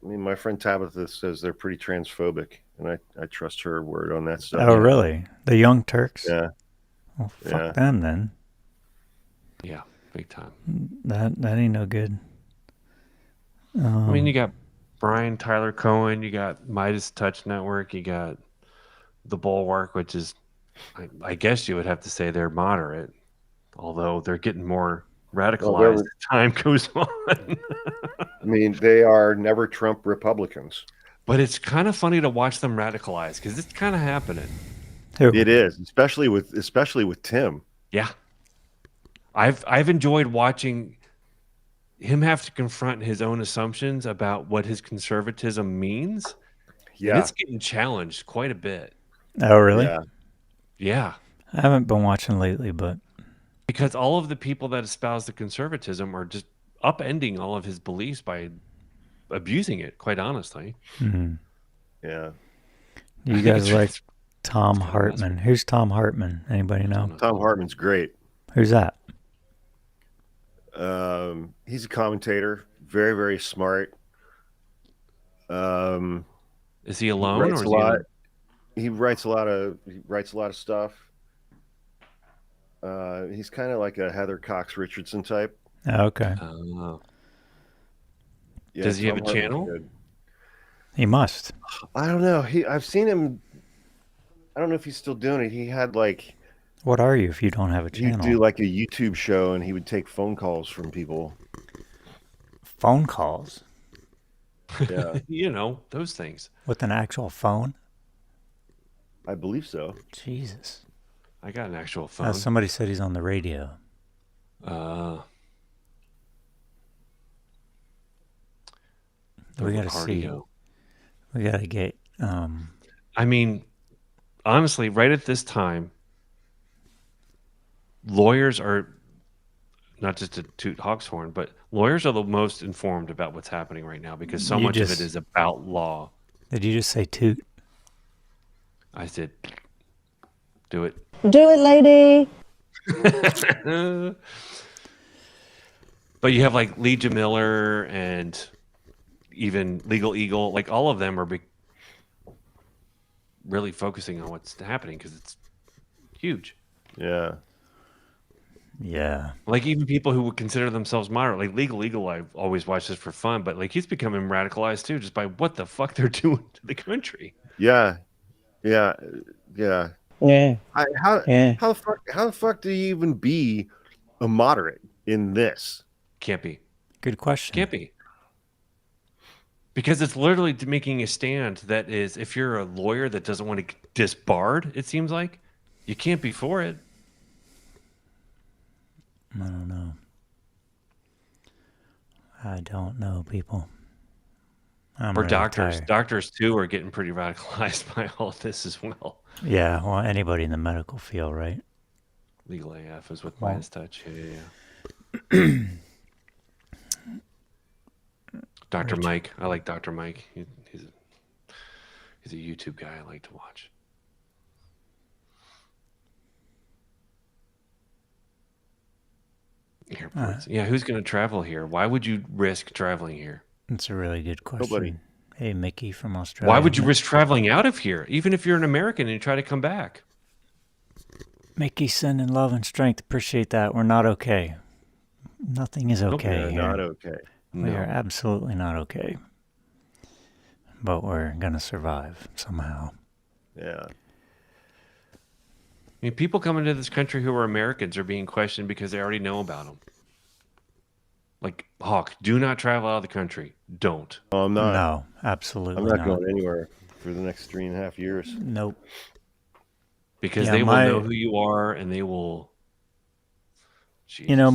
I mean, my friend Tabitha says they're pretty transphobic, and I trust her word on that stuff. Oh, really? The Young Turks? Yeah. Well, fuck them then. Yeah, big time. That ain't no good. I mean, you got Brian Tyler Cohen, you got Midas Touch Network, you got the Bulwark, which is, I guess you would have to say they're moderate, although they're getting more radicalized as time goes on. I mean, they are never Trump Republicans. But it's kind of funny to watch them radicalize because it's kind of happening. Who? It is, especially with Tim. Yeah, I've enjoyed watching him have to confront his own assumptions about what his conservatism means. Yeah, and it's getting challenged quite a bit. Oh, really? Yeah. I haven't been watching lately, but because all of the people that espouse the conservatism are just upending all of his beliefs by abusing it, quite honestly. Mm-hmm. Yeah. You guys like Tom Hartman. Who's Tom Hartman? Anybody know? Tom Hartman's great. Who's that? He's a commentator, very, very smart. Is he alone or he writes a lot of stuff. He's kind of like a Heather Cox Richardson type. Oh, okay. Yeah, does he have a channel? He must. I don't know. I've seen him. I don't know if he's still doing it. He had like What are you if you don't have a He'd channel? do like a YouTube show, and he would take phone calls from people. Phone calls Yeah, You know, those things. with an actual phone? I believe so. Jesus. I got an actual phone. Somebody said he's on the radio. We got to see. We got to get. I mean, honestly, right at this time, lawyers are not just to toot Hawkshorn, but lawyers are the most informed about what's happening right now because so much of it is about law. Did you just say toot? I said, do it. Do it, lady. But you have like Lee Miller and even Legal Eagle, like all of them are really focusing on what's happening because it's huge. Yeah. Yeah. Like even people who would consider themselves moderate, like Legal Eagle, I've always watched this for fun, but like he's becoming radicalized too, just by what the fuck they're doing to the country. Yeah. Yeah. How the fuck do you even be a moderate in this? Can't be. Good question. Can't be. Because it's literally making a stand that is, if you're a lawyer that doesn't want to get disbarred, it seems like, you can't be for it. I don't know. I don't know, people. I'm Or really doctors. tired. Doctors, too, are getting pretty radicalized by all of this as well. Yeah, well, anybody in the medical field, right? Legal AF is with Bias Touch. Yeah. Dr. Mike. I like Dr. Mike. He's a YouTube guy I like to watch. Airports. Yeah, who's going to travel here? Why would you risk traveling here? That's a really good question. Nobody. Hey, Mickey from Australia. Why would you risk traveling out of here, even if you're an American and you try to come back? Mickey, sending love and strength. Appreciate that. We're not okay. Nothing is okay We're here. not okay. We are absolutely not okay. But we're going to survive somehow. Yeah. I mean, people coming to this country who are Americans are being questioned because they already know about them. Like, Hawk, do not travel out of the country. Don't. Oh, I'm not. No, absolutely I'm not going anywhere for the next 3.5 years. Nope. Because Yeah, they will know who you are and they will... Jesus. You know,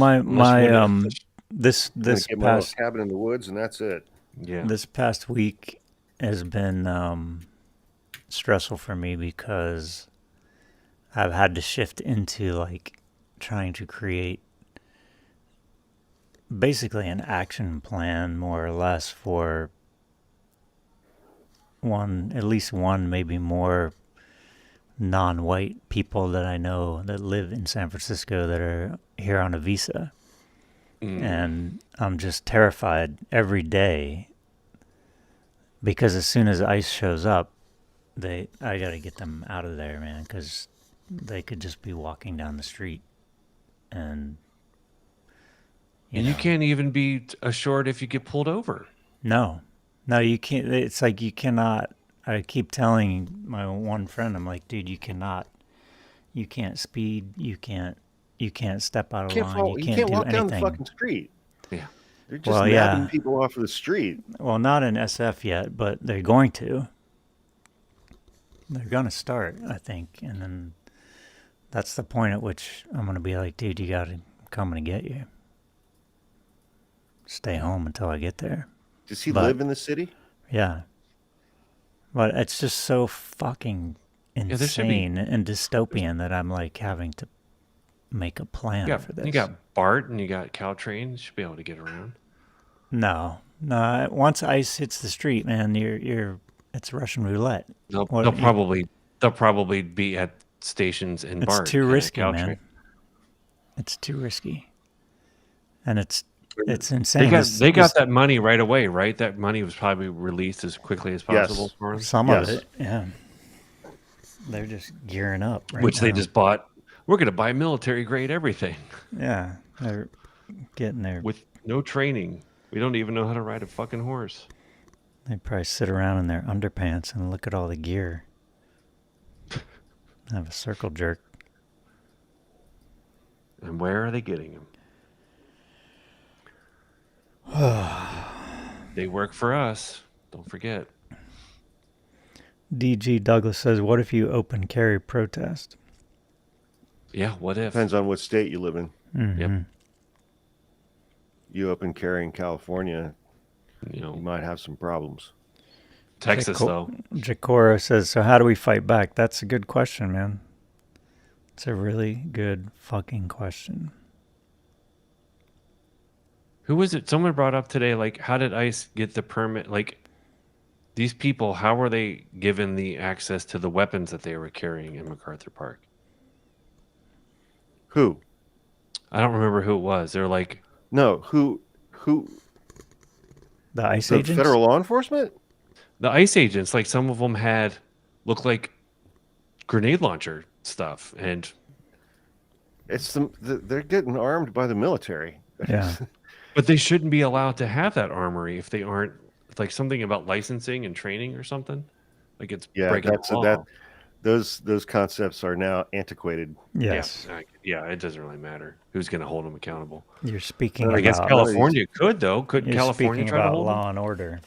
this Get my little past cabin in the woods, and that's it. Yeah. This past week has been stressful for me because I've had to shift into like trying to create basically an action plan, more or less, for at least one, maybe more non-white people that I know that live in San Francisco that are here on a visa. And I'm just terrified every day because as soon as ICE shows up, I got to get them out of there, man, because they could just be walking down the street and you can't even be assured if you get pulled over. No, you can't. It's like you cannot. I keep telling my one friend, I'm like, dude, you can't speed, you can't step out of line, you can't do walk anything. down the fucking street. Yeah. They're just nabbing people off of the street. Well, not in SF yet, but they're going to. They're going to start, I think. And then that's the point at which I'm going to be like, dude, you got to come and get you. Stay home until I get there. Does he live in the city? Yeah. But it's just so fucking insane and dystopian that I'm like having to make a plan for this. You got BART and you got Caltrain. You should be able to get around. No. Once ICE hits the street, man, it's Russian roulette. They'll probably be at stations in BART. It's too risky, man. It's too risky, and it's insane. They got that money right away, right? That money was probably released as quickly as possible for them. Some of it, yeah. They're just gearing up, which they just bought. We're going to buy military grade everything. Yeah, they're getting there with no training. We don't even know how to ride a fucking horse. They probably sit around in their underpants and look at all the gear. Have a circle jerk. And where are they getting them? They work for us. Don't forget. DG Douglas says, what if you open carry protest? Yeah, what if? Depends on what state you live in. Mm-hmm. Yep. You open carry in California, You know, you might have some problems. Texas, though. Jacoro says, so how do we fight back? That's a good question, man. It's a really good fucking question. Who was it? Someone brought up today, like, how did ICE get the permit? Like, these people, how were they given the access to the weapons that they were carrying in MacArthur Park? Who? I don't remember who it was. They're like, No, who? The ICE The agents? federal law enforcement? the ICE agents, like, some of them looked like grenade launcher stuff. And It's they're getting armed by the military. Yeah. but they shouldn't be allowed to have that armory if they aren't, like, something about licensing and training or something. Like, it's breaking the law. Those concepts are now antiquated. Yes. Yeah, it doesn't really matter who's going to hold them accountable. You're speaking I guess about California could, though. Couldn't you're California speaking try to about hold them? law and order.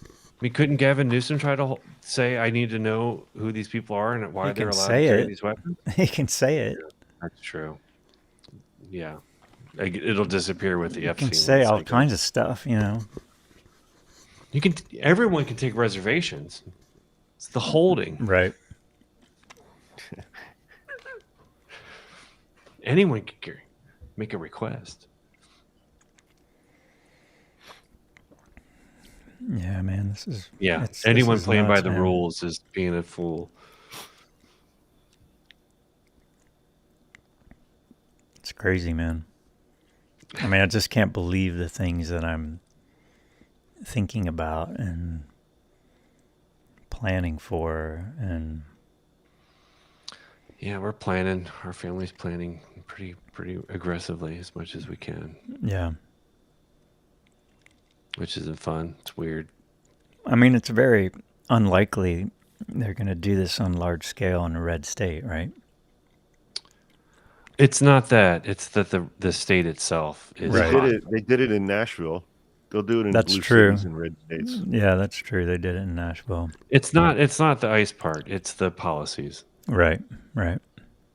I mean, couldn't Gavin Newsom try to say, I need to know who these people are and why He they're can allowed to say carry it. these weapons? He can say it. That's true. Yeah. It'll disappear with the You Epstein. can say all cycle. kinds of stuff, you know. Everyone can take reservations. It's the holding. Right. Anyone can make a request. Yeah, man, this is... Yeah. this Anyone is playing nuts, by the man. rules is being a fool. It's crazy, man. I mean, I just can't believe the things that I'm thinking about and planning for, and Yeah, we're planning. Our family's planning pretty aggressively as much as we can, yeah. which isn't fun. It's weird. I mean, it's very unlikely they're going to do this on large scale in a red state, right? It's not that. It's that the state itself is Right. hot. They did it in Nashville. They'll do it in That's blue true. cities and red states. Yeah, that's true. They did it in Nashville. It's not the ICE part. It's the policies. Right.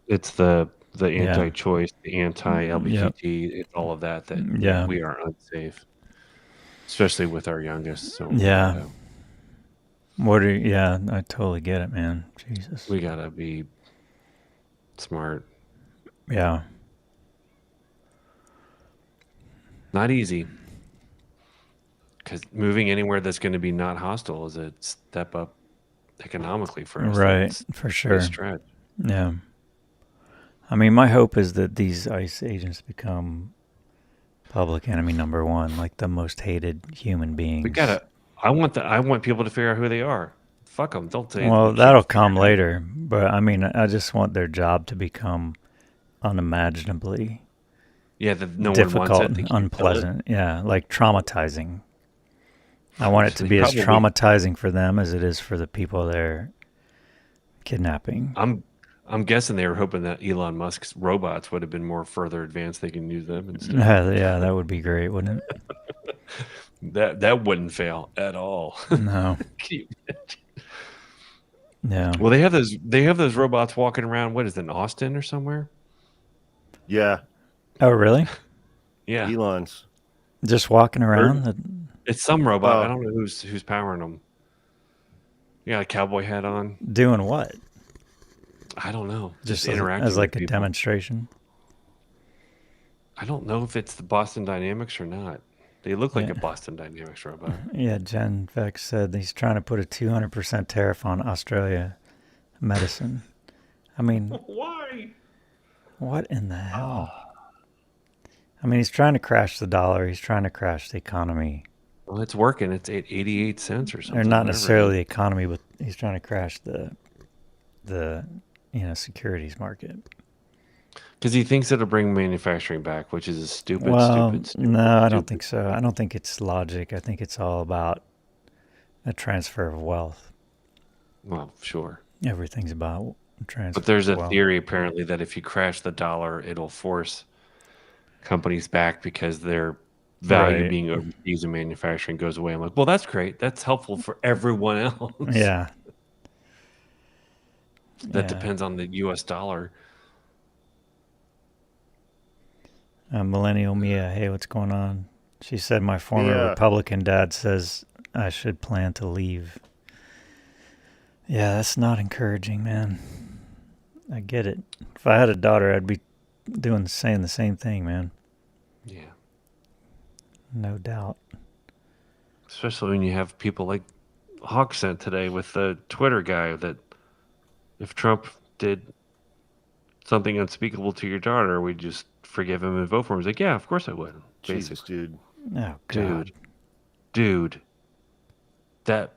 It's the anti-choice, the anti-LGBT, it's all of that Yeah. we are unsafe, especially with our youngest. So Yeah. Yeah, I totally get it, man. Jesus. we gotta be smart. Yeah. Not easy, because moving anywhere that's going to be not hostile is a step up economically for us. Right, It's for a sure. stretch. Yeah. I mean, my hope is that these ICE agents become public enemy number one, like the most hated human beings. I want people to figure out who they are. Fuck them. Don't say. Well, that'll come later, but I mean, I just want their job to become unimaginably that no one difficult wants it. and They keep telling it. unpleasant. Yeah, like traumatizing. I want it to They be as probably- traumatizing for them as it is for the people they're kidnapping. I'm guessing they were hoping that Elon Musk's robots would have been more further advanced. They can use them instead. Yeah, that would be great, wouldn't it? That wouldn't fail at all. No. Yeah. Well, they have those robots walking around. What is it, in Austin or somewhere? Yeah, Oh, really? Yeah, Elon's. Just walking around? it's some robot. Oh. I don't know who's powering them. You got a cowboy hat on. Doing what? I don't know. Just interacting as like with a people. demonstration? I don't know if it's the Boston Dynamics or not. They look like Yeah. a Boston Dynamics robot. Yeah, Jen Vex said he's trying to put a 200% tariff on Australia medicine. I mean, Why? what in the hell? I mean, he's trying to crash the dollar. He's trying to crash the economy. Well, it's working. It's at 88 cents or something. Or not whatever. necessarily the economy, but he's trying to crash the securities market. Because he thinks it'll bring manufacturing back, which is a stupid. No, I don't think so. I don't think it's logic. I think it's all about a transfer of wealth. Well, sure. Everything's about transfer. But there's a theory apparently that if you crash the dollar, it'll force companies back because their value being overseas in manufacturing goes away. I'm like, well, that's great. That's helpful for everyone else. Yeah. That depends on the U.S. dollar. Millennial Mia, hey, what's going on? She said my former Republican dad says I should plan to leave. Yeah, that's not encouraging, man. I get it. If I had a daughter, I'd be saying the same thing, man. Yeah. No doubt. Especially when you have people like Hawk sent today with the Twitter guy that if Trump did something unspeakable to your daughter, we'd just forgive him and vote for him. He's like, yeah, of course I would. Jesus, dude. Oh, God. Dude. That.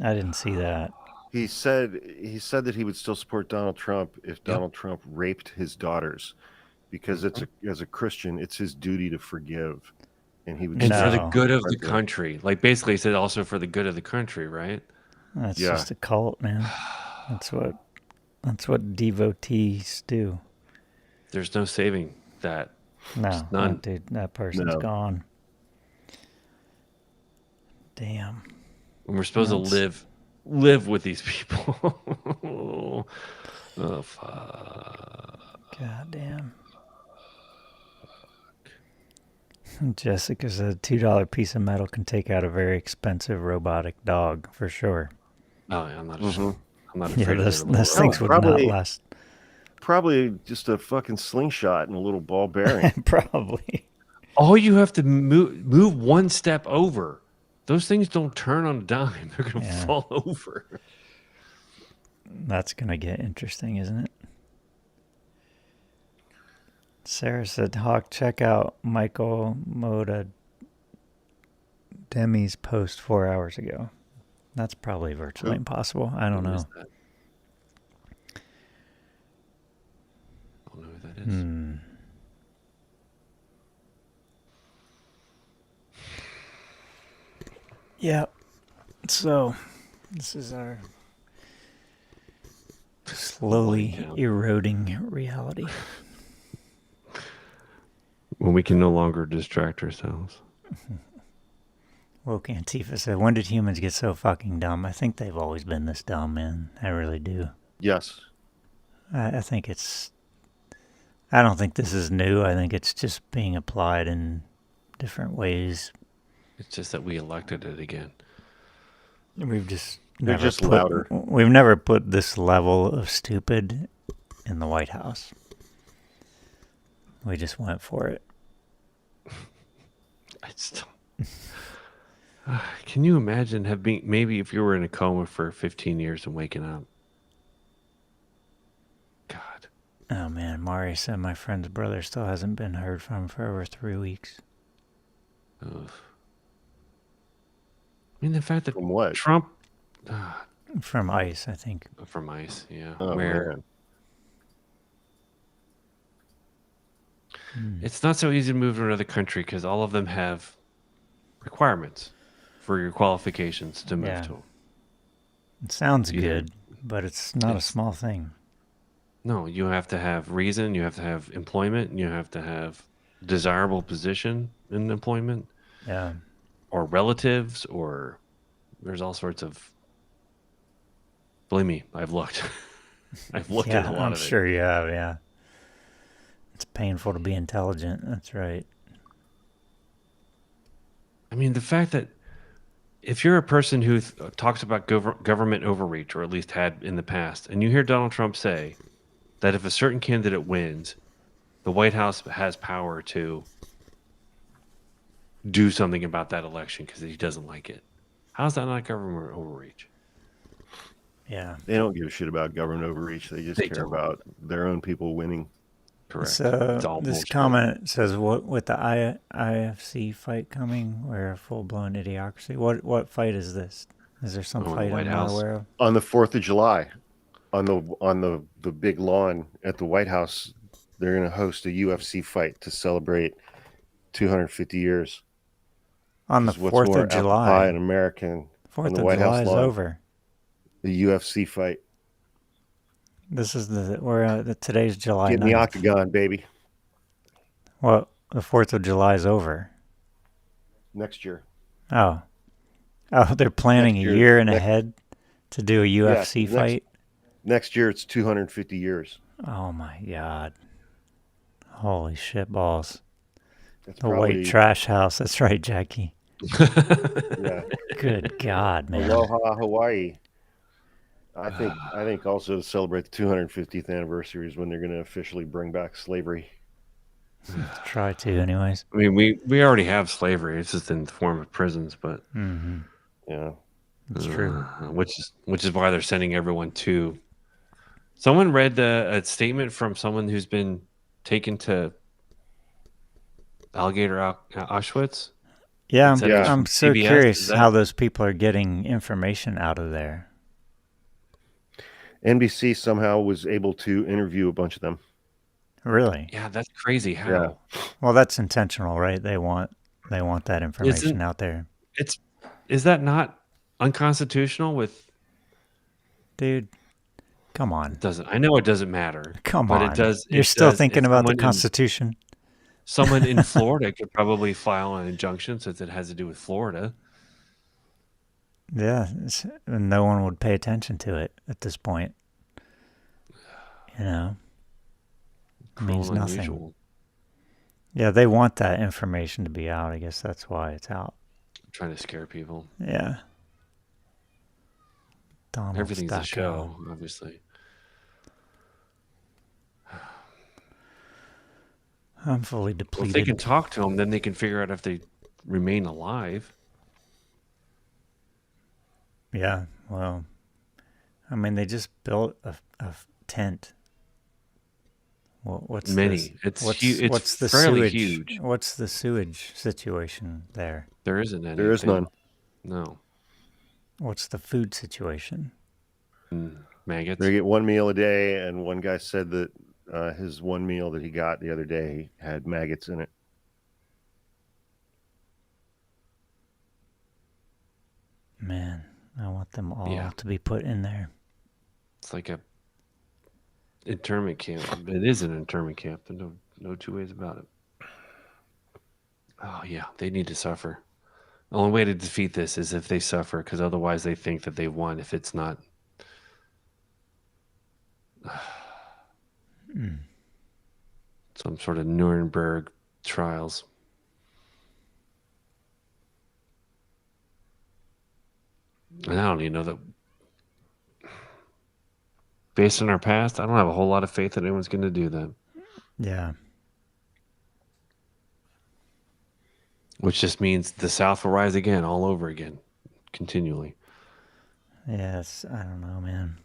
I didn't see that. He said that he would still support Donald Trump if Donald Trump raped his daughters, because as a Christian, it's his duty to forgive, and he would. And for the good of the country, like basically, he said also for the good of the country, right? That's just a cult, man. That's what devotees do. There's no saving that. No, none. Dude, that person's gone. Damn. And we're supposed to live with these people. Oh, fuck. God damn. Jessica said a $2 piece of metal can take out a very expensive robotic dog, for sure. Oh, yeah, I'm not afraid of those things would not last. Probably just a fucking slingshot and a little ball bearing. Probably. All you have to move one step over. Those things don't turn on a dime. They're going to fall over. That's going to get interesting, isn't it? Sarah said, Hawk, check out Michael Moda Demi's post 4 hours ago. That's probably virtually impossible. I don't know. I don't know who that is. Yeah. So, this is our slowly eroding reality. When we can no longer distract ourselves. Woke Antifa said, when did humans get so fucking dumb? I think they've always been this dumb, man. I really do. Yes. I think I don't think this is new. I think it's just being applied in different ways. It's just that we elected it again. We've just They're just louder. We've never put this level of stupid in the White House. We just went for it. Can you imagine maybe if you were in a coma for 15 years and waking up? God. Oh man, Mari said my friend's brother still hasn't been heard from for over 3 weeks. Ugh. I mean, the fact that From what? Trump... From ICE, I think. From ICE, yeah. Oh, man. It's not so easy to move to another country because all of them have requirements for your qualifications to move to. It sounds good, but it's not a small thing. No, you have to have reason, you have to have employment, you have to have desirable position in employment. Yeah. Or relatives, or there's all sorts of... Believe me, I've looked. I've looked at a lot I'm of it. sure you have, yeah. It's painful to be intelligent, that's right. I mean, the fact that if you're a person who talks about government overreach, or at least had in the past, and you hear Donald Trump say that if a certain candidate wins, the White House has power to do something about that election because he doesn't like it. How's that not government overreach? Yeah. They don't give a shit about government overreach. They just care about their own people winning. Correct. So this comment says, "What with the IFC fight coming, we're a full-blown idiocracy. What fight is this? Is there some fight I'm not aware of?" On the 4th of July, on the big lawn at the White House, they're going to host a UFC fight to celebrate 250 years. On the 4th of July, an American. 4th of July is over. The UFC fight. This is today's July Get in the 9th. octagon, baby. Well, the 4th of July is over. Next year. Oh, they're planning Next a year- year and next- ahead to do a UFC fight. Next year, it's 250 years. Oh my God! Holy shit balls! That's The white trash house. That's right, Jackie. Yeah. Good God, man. Aloha, Hawaii. I think also to celebrate the 250th anniversary is when they're going to officially bring back slavery. Try to, anyways. I mean, we already have slavery. It's just in the form of prisons, but Yeah, it's true. Which is why they're sending everyone to. Someone read a statement from someone who's been taken to alligator Auschwitz. Yeah, Yeah. I'm so CBS, curious how those people are getting information out of there. NBC somehow was able to interview a bunch of them. Really? Yeah, that's crazy. How? Yeah. Well, that's intentional, right? They want that information out there. Is that not unconstitutional? Dude, come on. I know it doesn't matter. Come on. But it does. You're still thinking about the Constitution? Someone in Florida could probably file an injunction since it has to do with Florida. Yeah, no one would pay attention to it at this point. You know? It means nothing. Unusual. Yeah, they want that information to be out. I guess that's why it's out. Trying to scare people. Yeah. Everything's a show, obviously. I'm fully depleted. Well, if they can talk to them, then they can figure out if they remain alive. Yeah, well, I mean, they just built a tent. Well, what's many? This? It's what's, huge. What's the fairly sewage? huge. What's the sewage situation there? There isn't any. There is none. No. What's the food situation? Maggots. They get one meal a day, and one guy said that his one meal that he got the other day had maggots in it. Man, I want them all to be put in there. It's like a internment camp. It is an internment camp. There's no two ways about it. Oh yeah, they need to suffer. The only way to defeat this is if they suffer, because otherwise they think that they won. If it's not some sort of Nuremberg trials. And I don't even know that. Based on our past, I don't have a whole lot of faith that anyone's going to do that. Yeah. Which just means the South will rise again, all over again, continually. Yes, I don't know, man.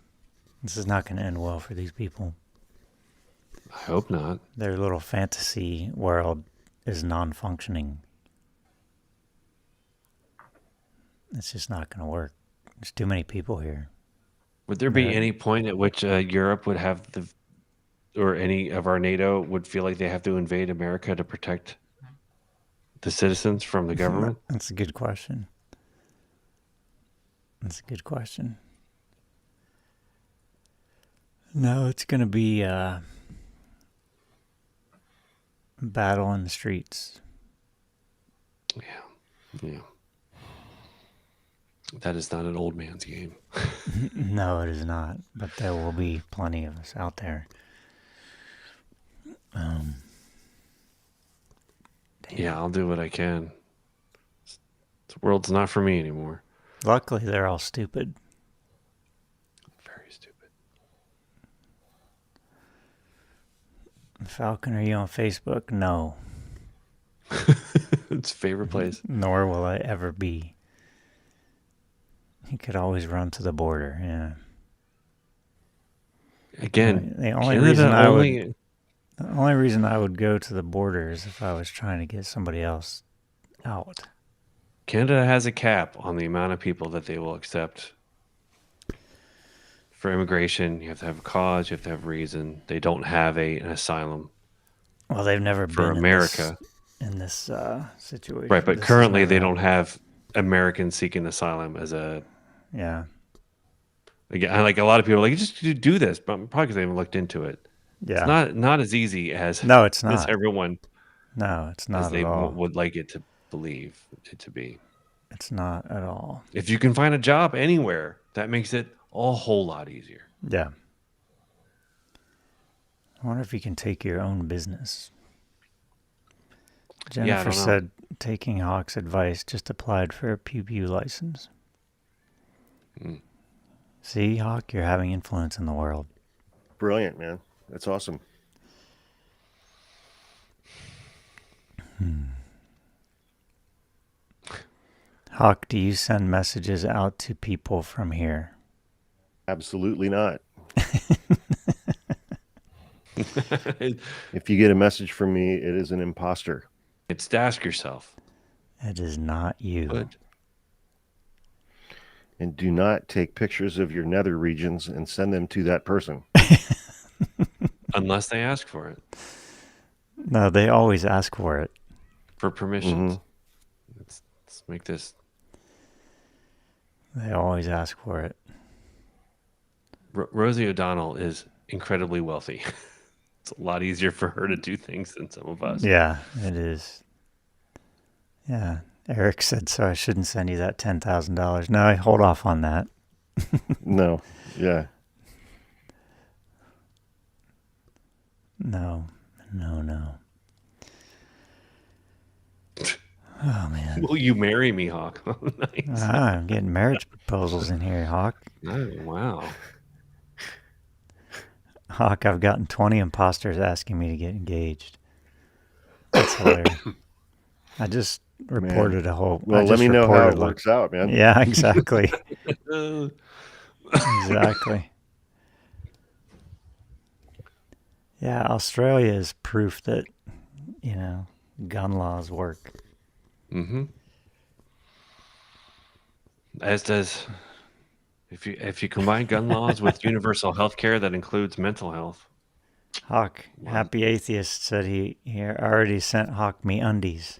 This is not going to end well for these people. I hope not. Their little fantasy world is non-functioning. It's just not going to work. There's too many people here. Would there be any point at which Europe would have or any of our NATO would feel like they have to invade America to protect the citizens from the government? That's a good question. That's a good question. No, it's going to be a battle in the streets. Yeah. That is not an old man's game. No, it is not. But there will be plenty of us out there. Yeah, I'll do what I can. The world's not for me anymore. Luckily, they're all stupid. Very stupid. Falcon, are you on Facebook? No. It's favorite place. Nor will I ever be. You could always run to the border, yeah. Again, the only reason I would go to the border is if I was trying to get somebody else out. Canada has a cap on the amount of people that they will accept for immigration. You have to have a cause. You have to have reason. They don't have an asylum. Well, they've never for been America in this situation. Right, but currently they don't have Americans seeking asylum as a Again, like a lot of people are like, just do this, but probably because they haven't looked into it. Yeah. It's not as easy as No, it's as not. everyone No, it's as not they at all. would like it to believe it to be. It's not at all. If you can find a job anywhere, that makes it a whole lot easier. Yeah. I wonder if you can take your own business. Jennifer said, taking Hawk's advice, just applied for a pew license. See, Hawk, you're having influence in the world. Brilliant, man. That's awesome. Hawk, do you send messages out to people from here? Absolutely not. If you get a message from me, it is an imposter. It's to ask yourself. It is not you. Good. And do not take pictures of your nether regions and send them to that person. Unless they ask for it. No, they always ask for it. For permissions. Let's make this. They always ask for it. Rosie O'Donnell is incredibly wealthy. It's a lot easier for her to do things than some of us. Yeah, it is. Yeah. Eric said, so I shouldn't send you that $10,000. No, I hold off on that. No. Yeah. No. Oh, man. Will you marry me, Hawk? Nice. I'm getting marriage proposals in here, Hawk. Oh, wow. Hawk, I've gotten 20 imposters asking me to get engaged. That's hilarious. I just reported a whole... Well, let me know how it works out, man. Yeah, exactly. Exactly. Yeah, Australia is proof that, gun laws work. Mm-hmm. As does... If you combine gun laws with universal health care that includes mental health. Hawk, Happy Atheist said he already sent Hawk me undies.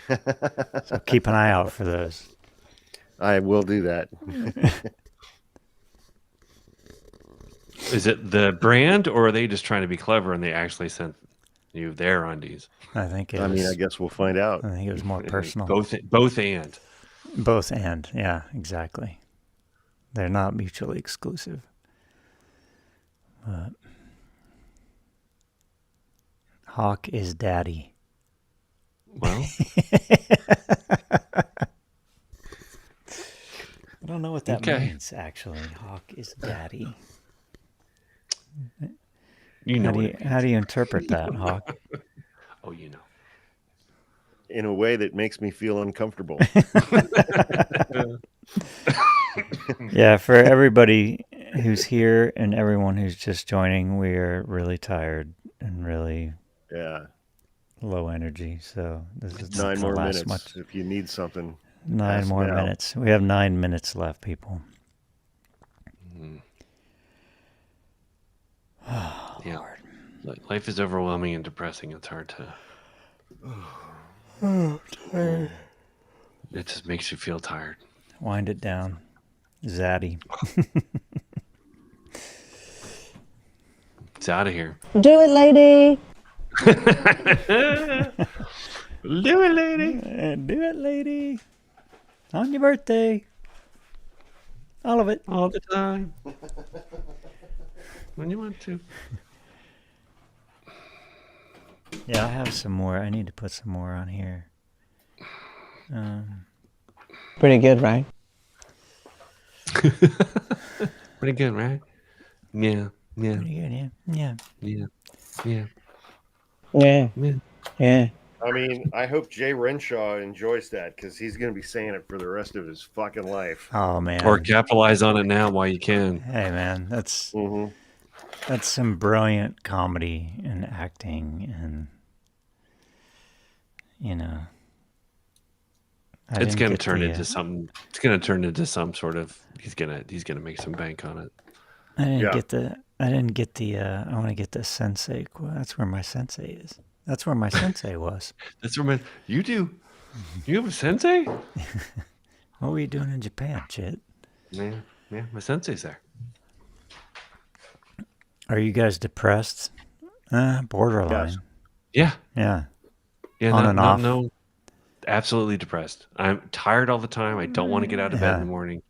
So keep an eye out for those. I will do that. Is it the brand, or are they just trying to be clever and they actually sent you their undies? I think I guess we'll find out. I think it was more personal. Both and. Both and, yeah, exactly. They're not mutually exclusive. But Hawk is daddy. Well, I don't know what that means, actually. Hawk is daddy. You know how do you interpret that, Hawk? Oh, you know. In a way that makes me feel uncomfortable. Yeah, for everybody who's here and everyone who's just joining, we are really tired and really low energy. So this is 9 more minutes. Much. If you need something, 9 more minutes. We have 9 minutes left, people. Oh, yeah. Lord. Life is overwhelming and depressing. It's hard to. Tired. It just makes you feel tired. Wind it down. Zaddy. It's out of here. Do it, lady. Do it, lady. Do it, lady. On your birthday. All of it. All the time. When you want to. Yeah, I have some more. I need to put some more on here. Pretty good, right? Pretty good, right? Yeah. Yeah. Pretty good, yeah. Yeah. Yeah. Yeah. Yeah. Yeah. Yeah. I mean, I hope Jay Renshaw enjoys that because he's going to be saying it for the rest of his fucking life. Oh, man. Or capitalize on it now while you can. Hey, man, that's some brilliant comedy and acting, and it's going to turn into something. It's going to turn into some sort of. He's gonna make some bank on it. I didn't get the. I want to get the sensei. That's where my sensei is. That's where my sensei was. That's where you do. You have a sensei? What were you doing in Japan, Chit? Yeah. Yeah, my sensei's there. Are you guys depressed? Borderline. Yes. Yeah. Yeah, On and off. no, absolutely depressed. I'm tired all the time. I don't want to get out of bed in the morning.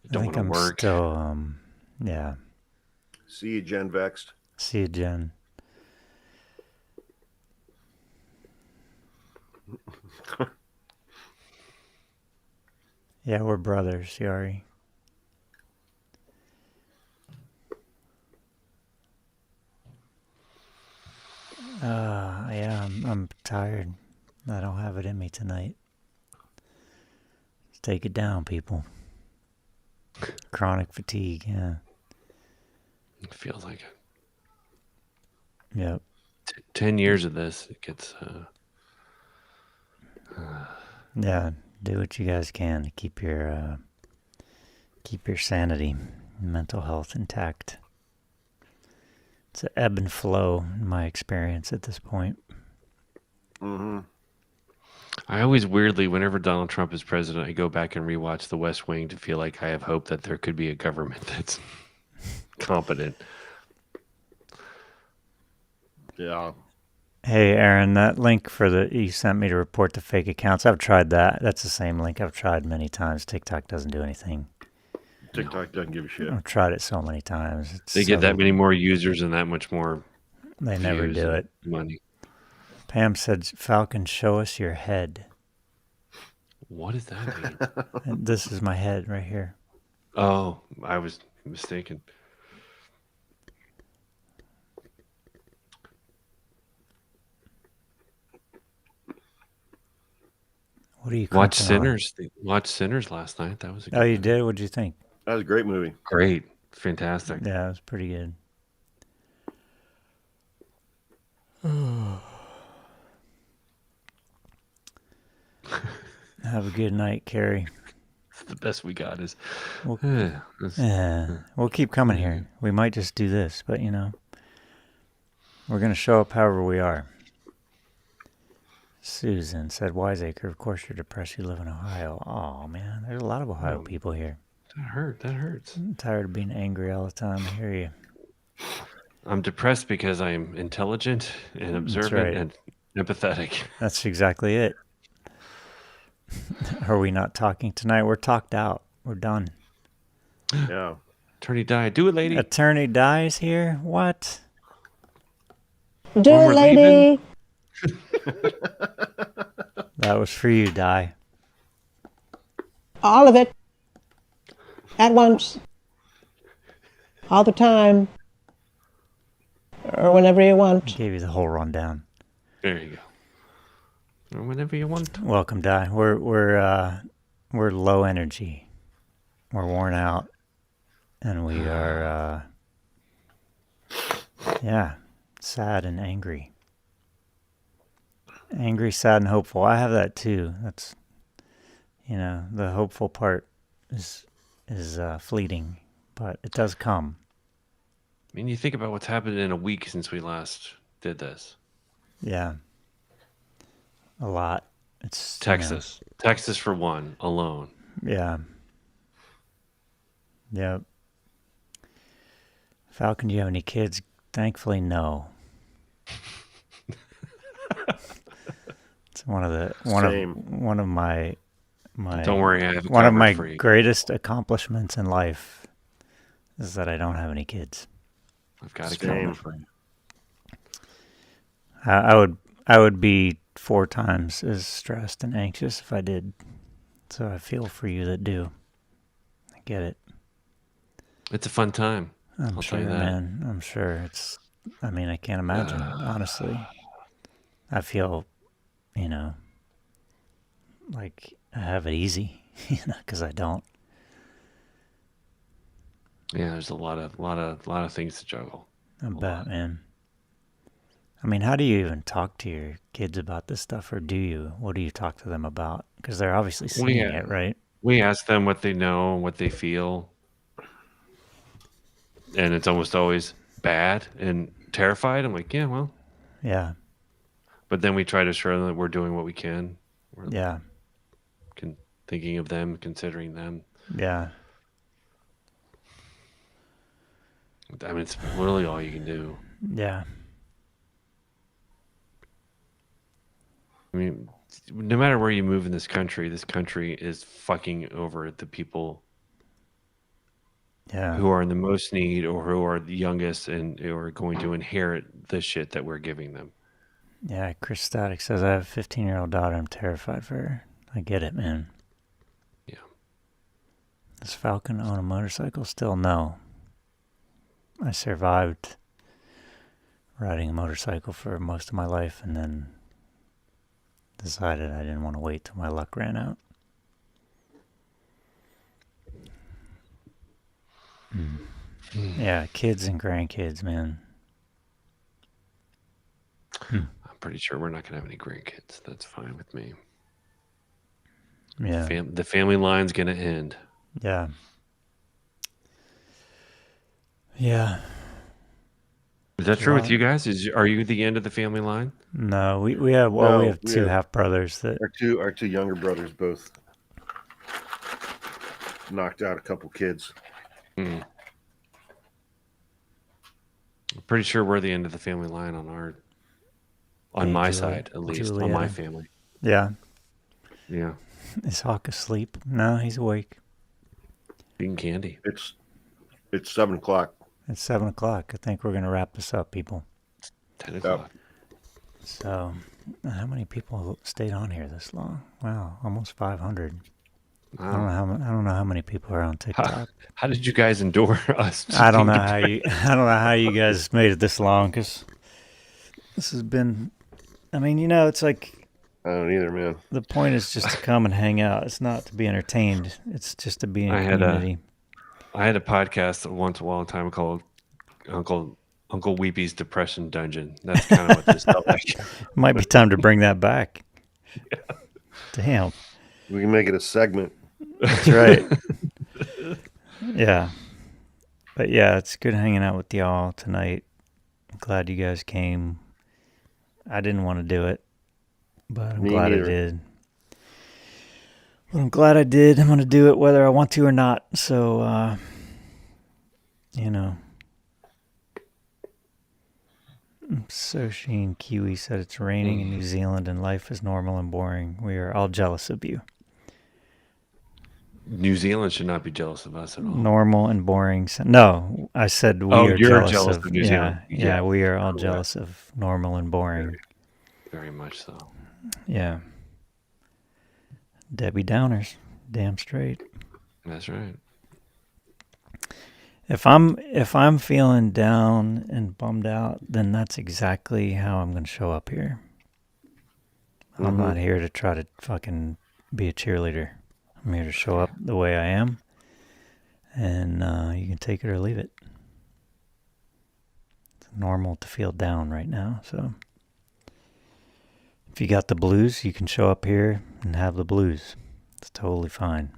I don't want to work. Still, yeah. See you, Gen Vexed. See you, Jen. Yeah, we're brothers, Yari. Yeah, I'm tired. I don't have it in me tonight. Let's take it down, people. Chronic fatigue, yeah. It feels like it. Yep. 10 years of this, it gets... Yeah, do what you guys can to keep your sanity, mental health intact. It's an ebb and flow in my experience at this point. Mm-hmm. I always weirdly, whenever Donald Trump is president, I go back and rewatch The West Wing to feel like I have hope that there could be a government that's competent. Yeah. Hey, Aaron, that link you sent me to report the fake accounts, I've tried that. That's the same link I've tried many times. TikTok doesn't do anything. TikTok doesn't give a shit. I've tried it so many times. They get that many more users and that much more They never do it. Money. Pam said, Falcon, show us your head. What does that mean? And this is my head right here. Oh, I was mistaken. What are you Watch Sinners? Watch Sinners last night. That was a good you did? What'd you think? That was a great movie. Great. Fantastic. Yeah, it was pretty good. Have a good night, Carrie. The best we got is... We'll keep coming here. We might just do this, but we're going to show up however we are. Susan said, Wiseacre, of course you're depressed. You live in Ohio. Oh, man, there's a lot of Ohio people here. That hurts. I'm tired of being angry all the time. I hear you. I'm depressed because I'm intelligent and observant and empathetic. That's exactly it. Are we not talking tonight? We're talked out. We're done. Yeah. Attorney Di. Do it, lady. Attorney Di's here? What? Do it, lady. That was for you, Di. All of it. At once. All the time. Or whenever you want. I gave you the whole rundown. There you go. Or whenever you want. Welcome, Di. We're low energy. We're worn out. And we are sad and angry. Angry, sad, and hopeful. I have that too. That's the hopeful part is fleeting, but it does come. I mean, you think about what's happened in a week since we last did this. Yeah. A lot. It's Texas. Texas for one, alone. Yeah. Yep. Falcon, do you have any kids? Thankfully, no. It's one of my Don't worry, I have one of my greatest accomplishments in life is that I don't have any kids. I've got a cover for you. I would be 4 times as stressed and anxious if I did. So I feel for you that do. I get it. It's a fun time. I'll tell you that. Man. I'm sure I can't imagine, honestly. I feel, like I have it easy, because I don't. Yeah, there's a lot of things to juggle. I bet, man. I mean, how do you even talk to your kids about this stuff, or do you? What do you talk to them about? Because they're obviously seeing it, right? We ask them what they know, what they feel, and it's almost always bad and terrified. I'm like, yeah, well. Yeah. But then we try to show them that we're doing what we can. Yeah. Thinking of them, considering them. Yeah. I mean, it's literally all you can do. Yeah. I mean, no matter where you move in this country is fucking over the people Yeah. who are in the most need or who are the youngest and who are going to inherit the shit that we're giving them. Yeah, Chris Static says, I have a 15-year-old daughter. I'm terrified for her. I get it, man. Yeah. Does Falcon own a motorcycle? Still no. I survived riding a motorcycle for most of my life and then decided I didn't want to wait till my luck ran out. Yeah, kids and grandkids, man. I'm pretty sure we're not going to have any grandkids. That's fine with me. Yeah. The family line's going to end. Yeah. Yeah. Is that true with you guys? Are you the end of the family line? No, we have two half brothers that our two younger brothers both knocked out a couple kids. I'm pretty sure we're the end of the family line on my side, at least on my family. Yeah. Yeah. Is Hawk asleep? No, he's awake. Eating candy. It's 7:00. It's 7:00. I think we're gonna wrap this up, people. 10 o'clock. So, how many people stayed on here this long? Wow, almost 500. Wow. I don't know how many people are on TikTok. How did you guys endure us? I don't know how you guys made it this long, because this has been. I mean, it's like. I don't either, man. The point is just to come and hang out. It's not to be entertained. It's just to be in community. I had a podcast once a long time called Uncle Weepy's Depression Dungeon. That's kind of what this felt like. Might be time to bring that back. Yeah. Damn. We can make it a segment. That's right. Yeah. But yeah, it's good hanging out with y'all tonight. I'm glad you guys came. I didn't want to do it, but I'm glad I did. But I'm glad I did. I'm going to do it whether I want to or not. So, Sosheen Kiwi said it's raining in New Zealand and life is normal and boring. We are all jealous of you. New Zealand should not be jealous of us at all. Normal and boring. No, I said we are jealous of New Zealand. Yeah, we are all jealous of normal and boring. Very much so. Yeah. Debbie Downers. Damn straight. That's right. If I'm feeling down and bummed out, then that's exactly how I'm going to show up here. Mm-hmm. I'm not here to try to fucking be a cheerleader. I'm here to show up the way I am, and you can take it or leave it. It's normal to feel down right now, so if you got the blues, you can show up here and have the blues. It's totally fine.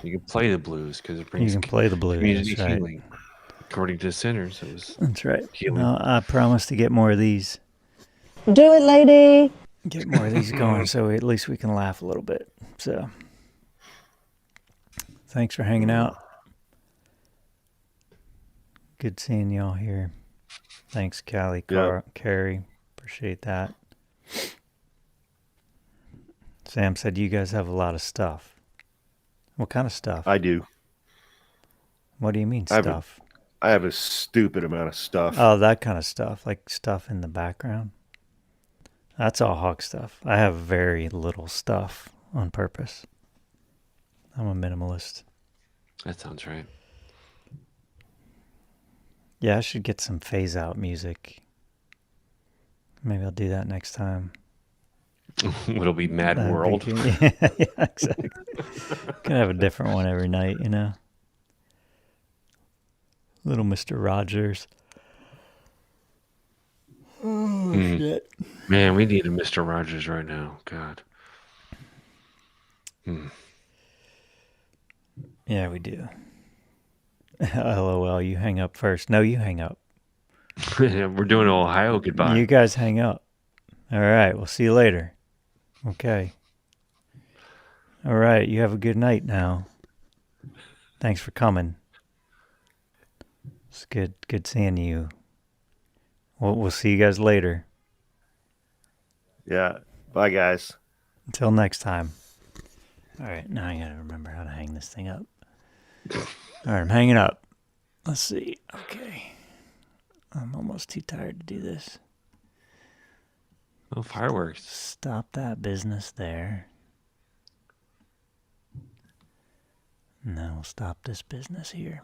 You can play the blues because it brings. You can play the blues. Community that's healing. Right. According to Sinners, it was. That's right. Healing. No, I promise to get more of these. Do it, lady. Get more of these going, so at least we can laugh a little bit. So, thanks for hanging out. Good seeing y'all here. Thanks, Callie, Carrie. Appreciate that. Sam said you guys have a lot of stuff. What kind of stuff? I do. What do you mean stuff? I have a stupid amount of stuff. Oh, that kind of stuff, like stuff in the background. That's all Hawk stuff. I have very little stuff on purpose. I'm a minimalist. That sounds right. Yeah, I should get some phase out music. Maybe I'll do that next time. It'll be Mad World. Yeah, exactly. Can have a different one every night, Little Mr. Rogers. Oh, shit. Man, we need a Mr. Rogers right now. God. Yeah, we do. LOL, you hang up first. No, you hang up. We're doing an Ohio goodbye. You guys hang up. All right, we'll see you later. Okay. All right, you have a good night now. Thanks for coming. It's good seeing you. We'll see you guys later. Yeah. Bye, guys. Until next time. All right, now I gotta remember how to hang this thing up. All right, I'm hanging up. Let's see. Okay. I'm almost too tired to do this. Oh, fireworks. Stop that business there. And then we'll stop this business here.